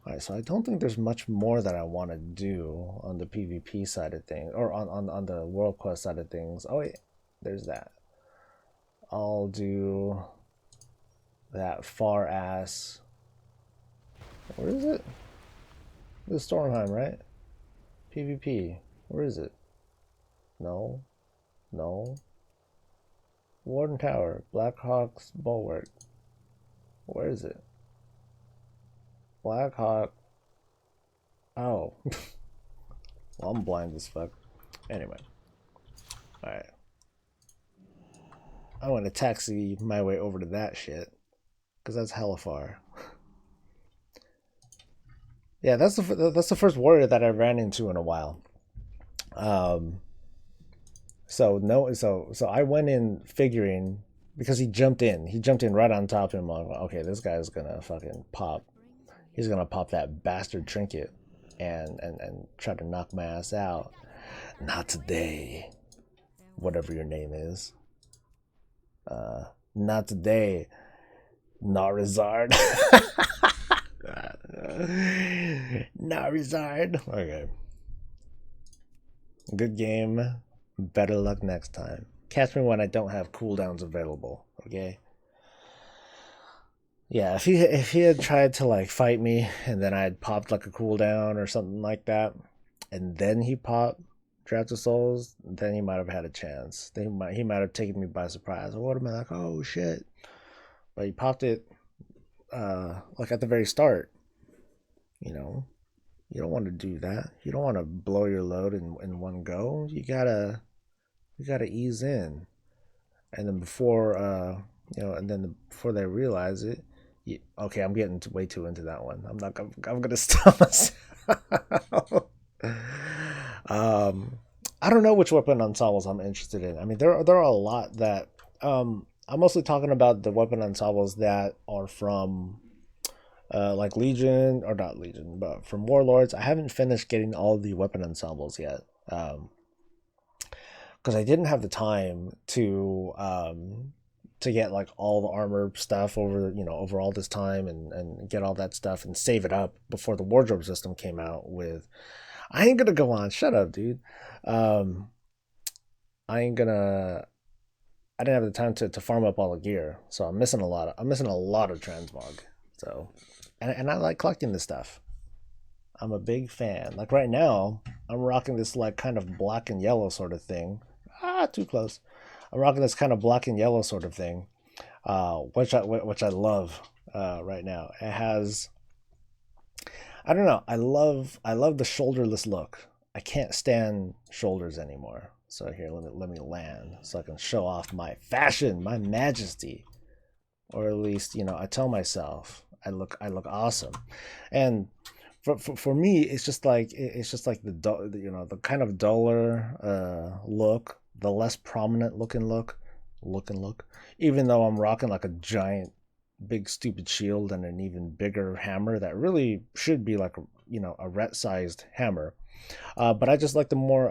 Alright, so I don't think there's much more that I want to do on the PvP side of things, or on the World Quest side of things. Oh wait, there's that. I'll do that far ass. Where is it? This is Stormheim, right? PvP. Where is it? No. Warden Tower. Blackhawk's Bulwark. Where is it? Blackhawk. Oh. Well, I'm blind as fuck. Anyway. Alright. I want to taxi my way over to that shit because that's hella far. Yeah, that's the first warrior that I ran into in a while. Um, so no, so I went in figuring because he jumped in. He jumped in right on top of him. I'm like, okay, this guy's gonna fucking pop. He's gonna pop that bastard trinket and try to knock my ass out. Not today. Whatever your name is. Not today. Narizard. Narizard. Okay. Good game. Better luck next time. Catch me when I don't have cooldowns available. Okay. Yeah, if he had tried to like fight me and then I had popped like a cooldown or something like that, and then he popped Draft of Souls, then he might have had a chance. He might have taken me by surprise. I would have been like, oh shit. But he popped it like at the very start. You know, you don't want to do that. You don't want to blow your load in one go. You gotta ease in, and then before they realize it, okay, I'm getting way too into that one. I'm gonna stop myself. I don't know which weapon ensembles I'm interested in. I mean, there are a lot that I'm mostly talking about the weapon ensembles that are from like Legion, or not Legion, but from Warlords. I haven't finished getting all the weapon ensembles yet. Because I didn't have the time to get like all the armor stuff over all this time and get all that stuff and save it up before the wardrobe system came out with. I ain't gonna go on. Shut up, dude. Um, I ain't gonna. I didn't have the time to farm up all the gear, so I'm missing a lot of transmog. So, and I like collecting this stuff. I'm a big fan. Like right now, I'm rocking this like kind of black and yellow sort of thing. Ah, too close. I'm rocking this kind of black and yellow sort of thing, which I love right now. It has, I don't know. I love the shoulderless look. I can't stand shoulders anymore. So here, let me land so I can show off my fashion, my majesty, or at least I tell myself I look awesome, and for me it's just like the kind of duller look, the less prominent look, even though I'm rocking like a giant big stupid shield and an even bigger hammer that really should be like a ret sized hammer. But I just like the more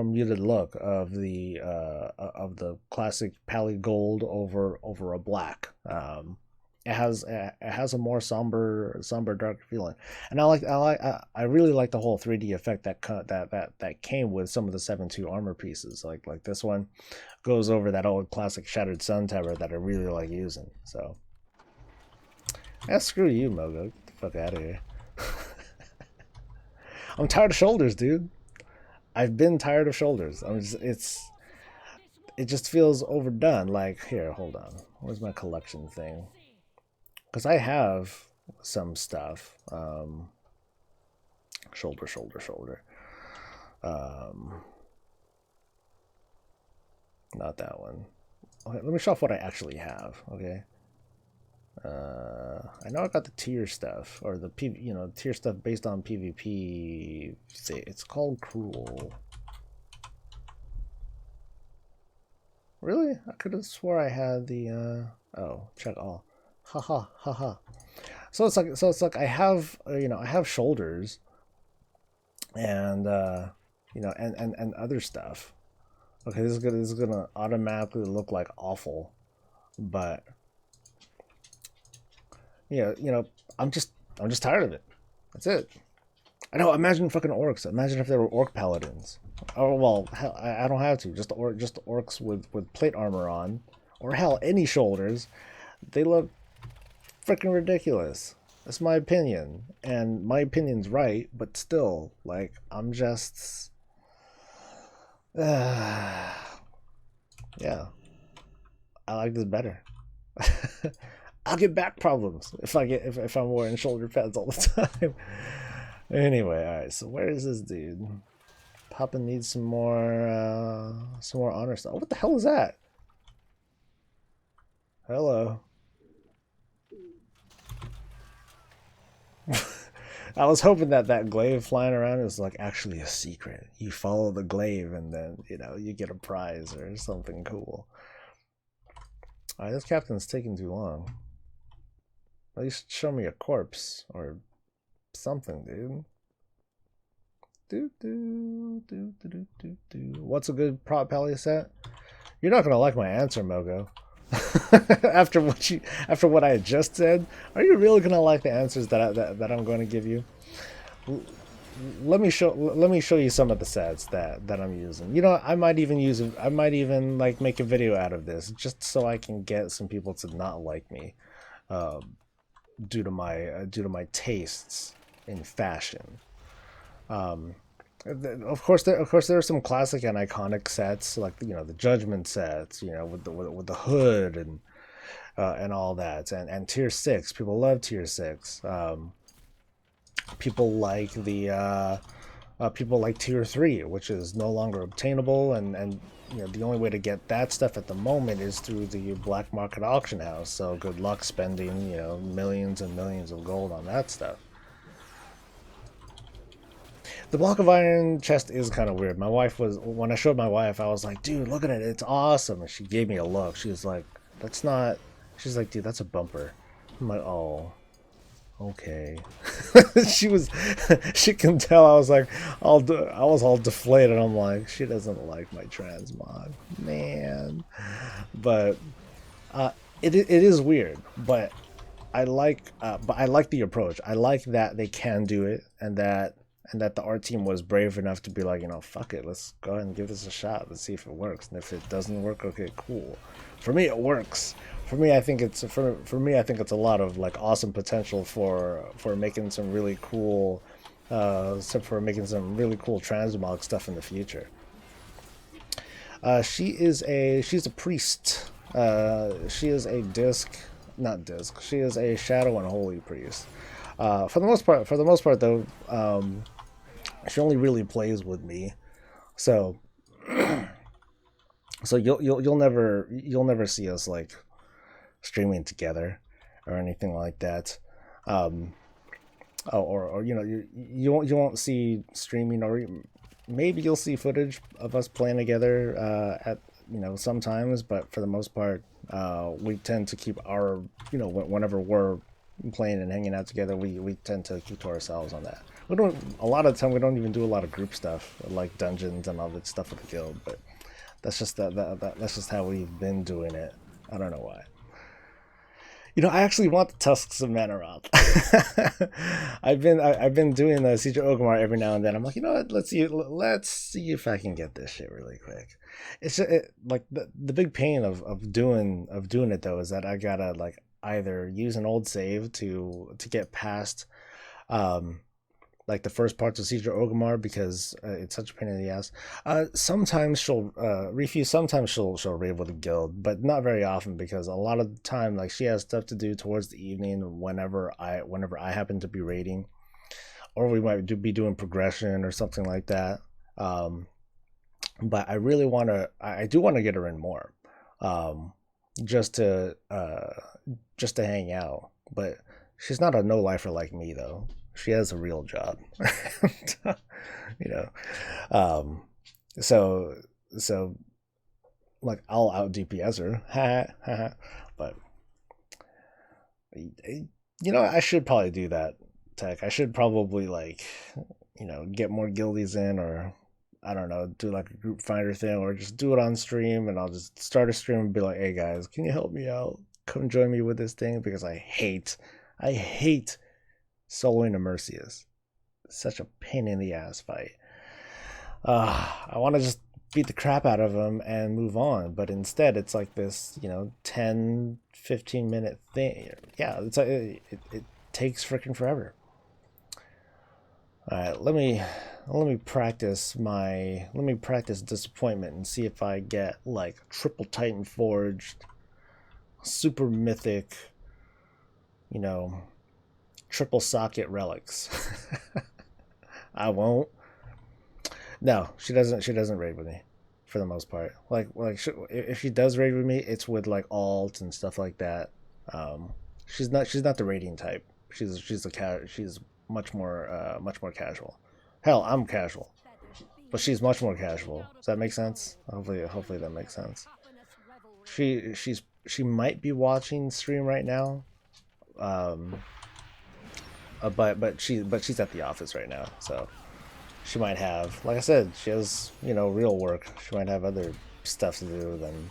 muted look of the classic pally gold over a black. It has a more somber dark feeling, and I really like the whole 3D effect that came with some of the 7.2 armor pieces. Like this one goes over that old classic Shattered Sun Tower that I really like using. So screw you, Mogo. Get the fuck out of here. I'm tired of shoulders, dude. I've been tired of shoulders. It just feels overdone. Like here, hold on. Where's my collection thing? Because I have some stuff. Shoulder. Um, Not that one. Okay, let me show off what I actually have. Okay. I know I got the tier stuff, or the tier stuff based on PvP. It's called Cruel. Really? I could have swore I had the oh, check all. Haha, haha. So it's like I have I have shoulders and and other stuff. Okay, this is gonna automatically look like awful, but I'm just tired of it. That's it. I know. Imagine fucking orcs. Imagine if they were orc paladins. Oh well, hell, I don't have to. Just orcs with plate armor on, or hell, any shoulders. They look freaking ridiculous. That's my opinion, and my opinion's right. But still, like, I'm just, yeah. I like this better. I'll get back problems if I'm wearing shoulder pads all the time. Anyway, all right. So where is this dude? Papa needs some more honor stuff. What the hell is that? Hello. I was hoping that that glaive flying around is like actually a secret. You follow the glaive and then, you know, you get a prize or something cool. Alright, this captain's taking too long. At least show me a corpse or something, dude. What's a good prop pally set? You're not gonna like my answer, Mogo. After what I just said, are you really gonna like the answers that I'm going to give you? Let me show you some of the sets that I'm using. You know, I might even like make a video out of this just so I can get some people to not like me, uh, due to my tastes in fashion. Um, of course, there are some classic and iconic sets like, you know, the Judgment sets, you know, with the hood and all that, and tier six. People love tier six. People like the people like tier three, which is no longer obtainable, and you know, the only way to get that stuff at the moment is through the black market auction house. So good luck spending, you know, millions and millions of gold on that stuff. The block of iron chest is kind of weird. My wife was, when I showed my wife, I was like, dude, look at it, it's awesome. And she gave me a look. She was like, that's not, she's like, dude, that's a bumper. I'm like, oh, okay. She was, she can tell I was like, I was all deflated. I'm like, she doesn't like my transmog, man. But uh, it is weird, but I like the approach. I like that they can do it, and that the art team was brave enough to be like, you know, fuck it, let's go ahead and give this a shot. Let's see if it works. And if it doesn't work, okay, cool. For me, it works. For me, I think it's a lot of like awesome potential for making some really cool, for making some really cool transmog stuff in the future. She's a priest. She is a disc, not disc. She is a shadow and holy priest. For the most part, though, she only really plays with me. So, so you'll never see us like streaming together or anything like that. Um, or you know, you won't see streaming, or maybe you'll see footage of us playing together at, you know, sometimes, but for the most part, we tend to keep our, you know, whenever we're playing and hanging out together, we tend to keep to ourselves on that. We don't, a lot of the time we don't even do a lot of group stuff like dungeons and all that stuff with the guild, but that's just that's just how we've been doing it. I don't know why. You know, I actually want the tusks of Manoroth. I've been doing the Siege of Orgrimmar every now and then. I'm like, you know what? Let's see if I can get this shit really quick. Like the big pain of doing it though is that I gotta like either use an old save to get past um like the first parts of Siege of Orgrimmar, because it's such a pain in the ass. Sometimes she'll refuse. Sometimes she'll raid with a guild, but not very often, because a lot of the time, like, she has stuff to do towards the evening whenever I happen to be raiding, or we might be doing progression or something like that. Um, but I do want to get her in more, um, just to just to hang out. But she's not a no lifer like me though. She has a real job, you know. Um, so so like I'll out DPS her, but you know, I should probably do that. Tech. I should probably, like, you know, get more guildies in, or I don't know, do like a group finder thing, or just do it on stream, and I'll just start a stream and be like, hey guys, can you help me out? Come join me with this thing, because I hate soloing a Mercius. Such a pain in the ass fight. I want to just beat the crap out of him and move on, but instead it's like this, you know, 10-15 minute thing. Yeah, it takes freaking forever. All right, let me practice disappointment and see if I get like triple Titan forged, super mythic, you know, triple socket relics. I won't. No, she doesn't raid with me. for the most part. If she does raid with me, it's with like alts and stuff like that. She's not the raiding type. She's much more casual. Hell, I'm casual, but she's much more casual. Does that make sense? Hopefully that makes sense. She might be watching stream right now, um, but she's at the office right now, so she might have, like I said, she has, you know, real work. She might have other stuff to do than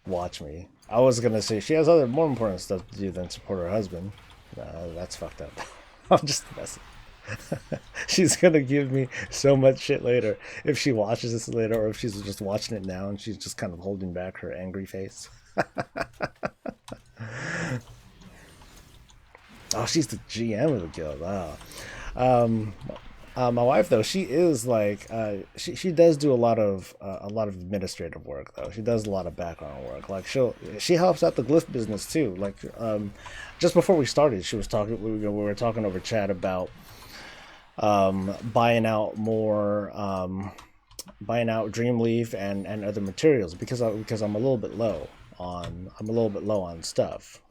watch me. I was gonna say she has other more important stuff to do than support her husband. That's fucked up. I'm just messing. She's gonna give me so much shit later if she watches this later, or if she's just watching it now and she's just kind of holding back her angry face. Oh, she's the GM of the guild. Wow. My wife though, she is like she does do a lot of administrative work though. She does a lot of background work. Like she helps out the glyph business too. Like just before we started, she was talking. We were talking over chat about buying out more, buying out Dreamleaf and other materials because I'm a little bit low on stuff.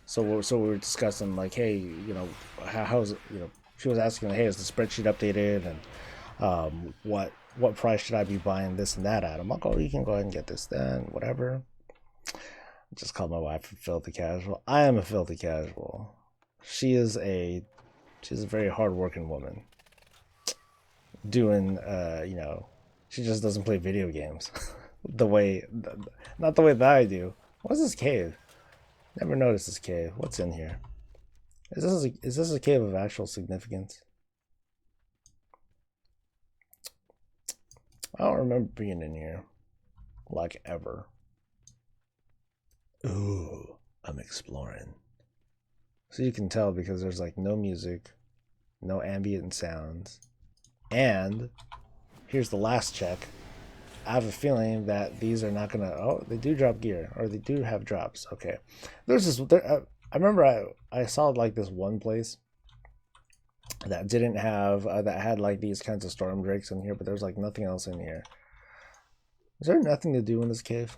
So we were discussing like, hey, you know, how's it, you know. She was asking, hey, is the spreadsheet updated, and what price should I be buying this and that at? I'm like, oh, you can go ahead and get this then, whatever. Just called my wife a filthy casual. I am a filthy casual. She's a very hardworking woman. Doing, you know, she just doesn't play video games not the way that I do. What's this cave? Never noticed this cave. What's in here? Is this a cave of actual significance? I don't remember being in here, like, ever. Ooh, I'm exploring. So you can tell because there's like no music, no ambient sounds, and here's the last check. I have a feeling that these are not gonna. Oh, they do drop gear, or they do have drops. Okay, there's this. I remember I saw like this one place that didn't have that had like these kinds of storm drakes in here, but there's like nothing else in here. Is there nothing to do in this cave?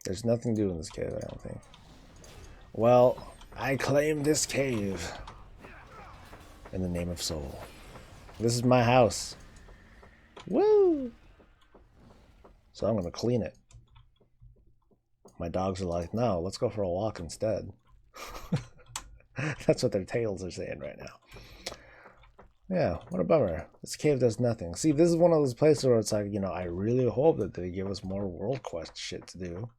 There's nothing to do in this cave, I don't think. Well, I claim this cave in the name of Soul. This is my house. Woo! So I'm gonna clean it. My dogs are like, no, let's go for a walk instead. That's what their tails are saying right now. Yeah, what a bummer. This cave does nothing. See, this is one of those places where it's like, you know, I really hope that they give us more world quest shit to do.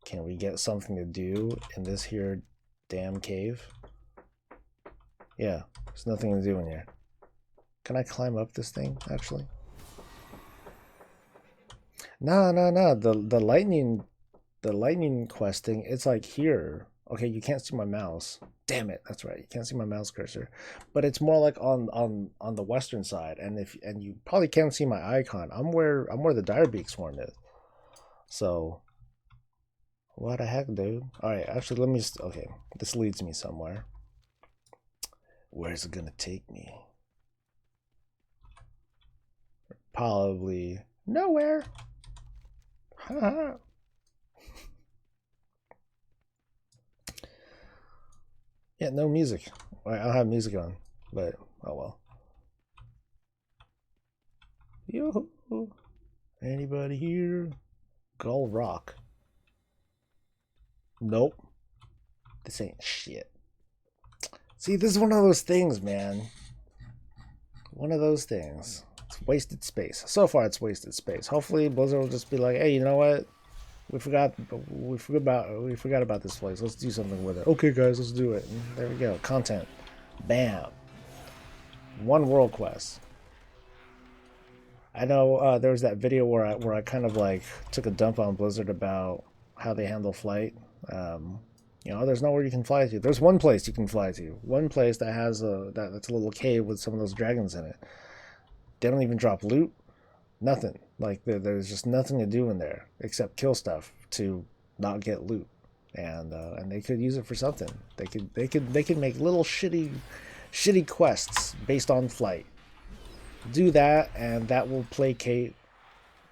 Can we get something to do in this here damn cave? Yeah, there's nothing to do in here. Can I climb up this thing, actually? No. The lightning quest thing, it's like here. Okay, you can't see my mouse. Damn it, that's right. You can't see my mouse cursor. But it's more like on the western side, and you probably can't see my icon. I'm where the Direbeak swarm is. So what the heck, dude? Alright, actually let me okay, this leads me somewhere. Where's it gonna take me? Probably nowhere. Yeah, no music. I don't have music on, but oh well. Yoo-hoo. Anybody here? Gull Rock. Nope. This ain't shit. See, this is one of those things, man. One of those things. It's wasted space. So far, it's wasted space. Hopefully, Blizzard will just be like, "Hey, you know what? We forgot about this place. Let's do something with it." Okay, guys, let's do it. And there we go. Content. Bam. One world quest. I know there was that video where I kind of like took a dump on Blizzard about how they handle flight. You know, there's nowhere you can fly to. There's one place you can fly to. One place that has that's a little cave with some of those dragons in it. They don't even drop loot. Nothing. Like there's just nothing to do in there except kill stuff to not get loot, and they could use it for something. They could make little shitty quests based on flight. do that, and that will placate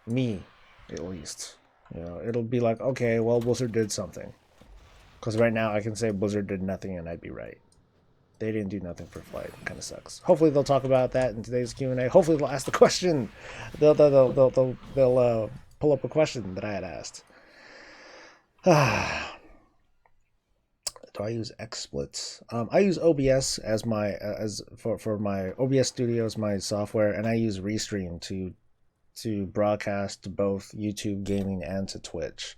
me, at least. You know, it'll be like, okay, well, Blizzard did something. Because right now I can say Blizzard did nothing and I'd be right. They didn't do nothing for Flight. It kind of sucks. Hopefully they'll talk about that in today's Q&A. Hopefully they'll ask the question. They'll pull up a question that I had asked. Do I use XSplits? I use OBS as my for my OBS Studio as my software, and I use Restream to broadcast to both YouTube gaming and to Twitch.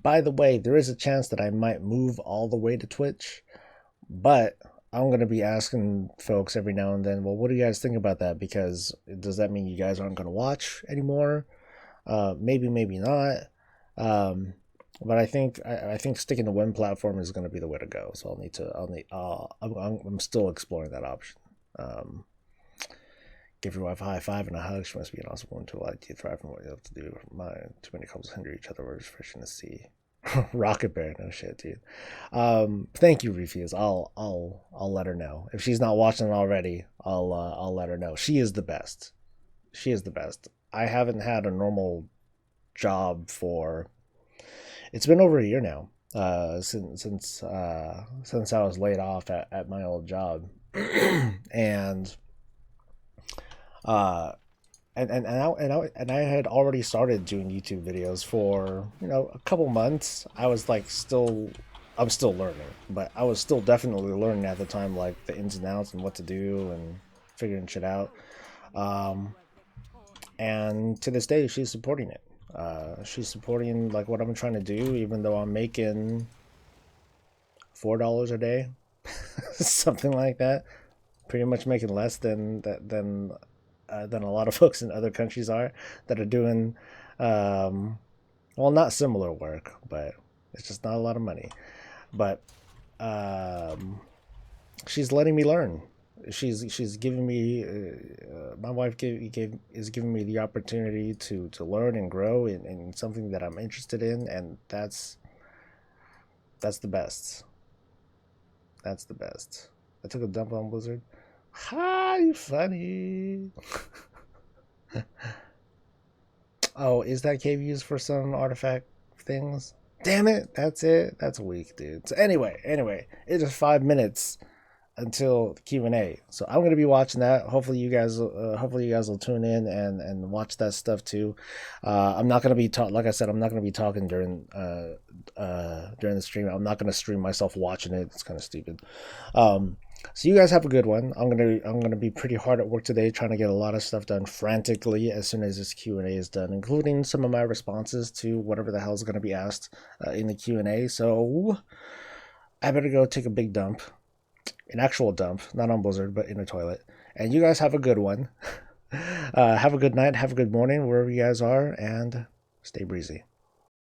By the way, there is a chance that I might move all the way to Twitch, but I'm going to be asking folks every now and then, well, what do you guys think about that? Because does that mean you guys aren't going to watch anymore? Maybe, maybe not. But I think sticking to one platform is going to be the way to go. So I'm still exploring that option. Give your wife a high five and a hug. She must be an awesome woman to allow you to thrive from what you have to do. Too many couples hinder each other. We're refreshing to see. Rocket Bear, no shit, dude. Thank you, Refuse. I'll let her know if she's not watching it already. I'll let her know. She is the best. She is the best. I haven't had a normal job for. It's been over a year now. Since I was laid off at my old job, and and I had already started doing YouTube videos for a couple months. I'm still learning, but I was still definitely learning at the time, like the ins and outs and what to do and figuring shit out. And to this day, she's supporting it. She's supporting like what I'm trying to do, even though I'm making $4 a day, something like that. Pretty much making less than a lot of folks in other countries are that are doing, well, not similar work, but it's just not a lot of money. But she's letting me learn. She's giving me my wife is giving me the opportunity to learn and grow in something that I'm interested in, and that's the best. That's the best. I took a dump on Blizzard. Hi, funny. Oh, is that cave used for some artifact things? Damn it, that's it. That's weak, dude. So anyway, it is 5 minutes until the Q&A. So I'm gonna be watching that. Hopefully you guys will tune in and watch that stuff too. I'm not gonna be like I said, I'm not gonna be talking during the stream. I'm not gonna stream myself watching it. It's kind of stupid. So you guys have a good one. I'm gonna be pretty hard at work today, trying to get a lot of stuff done frantically as soon as this Q&A is done, including some of my responses to whatever the hell is gonna be asked in the Q&A. So I better go take a big dump, an actual dump, not on Blizzard, but in a toilet. And you guys have a good one. Have a good night. Have a good morning wherever you guys are, and stay breezy.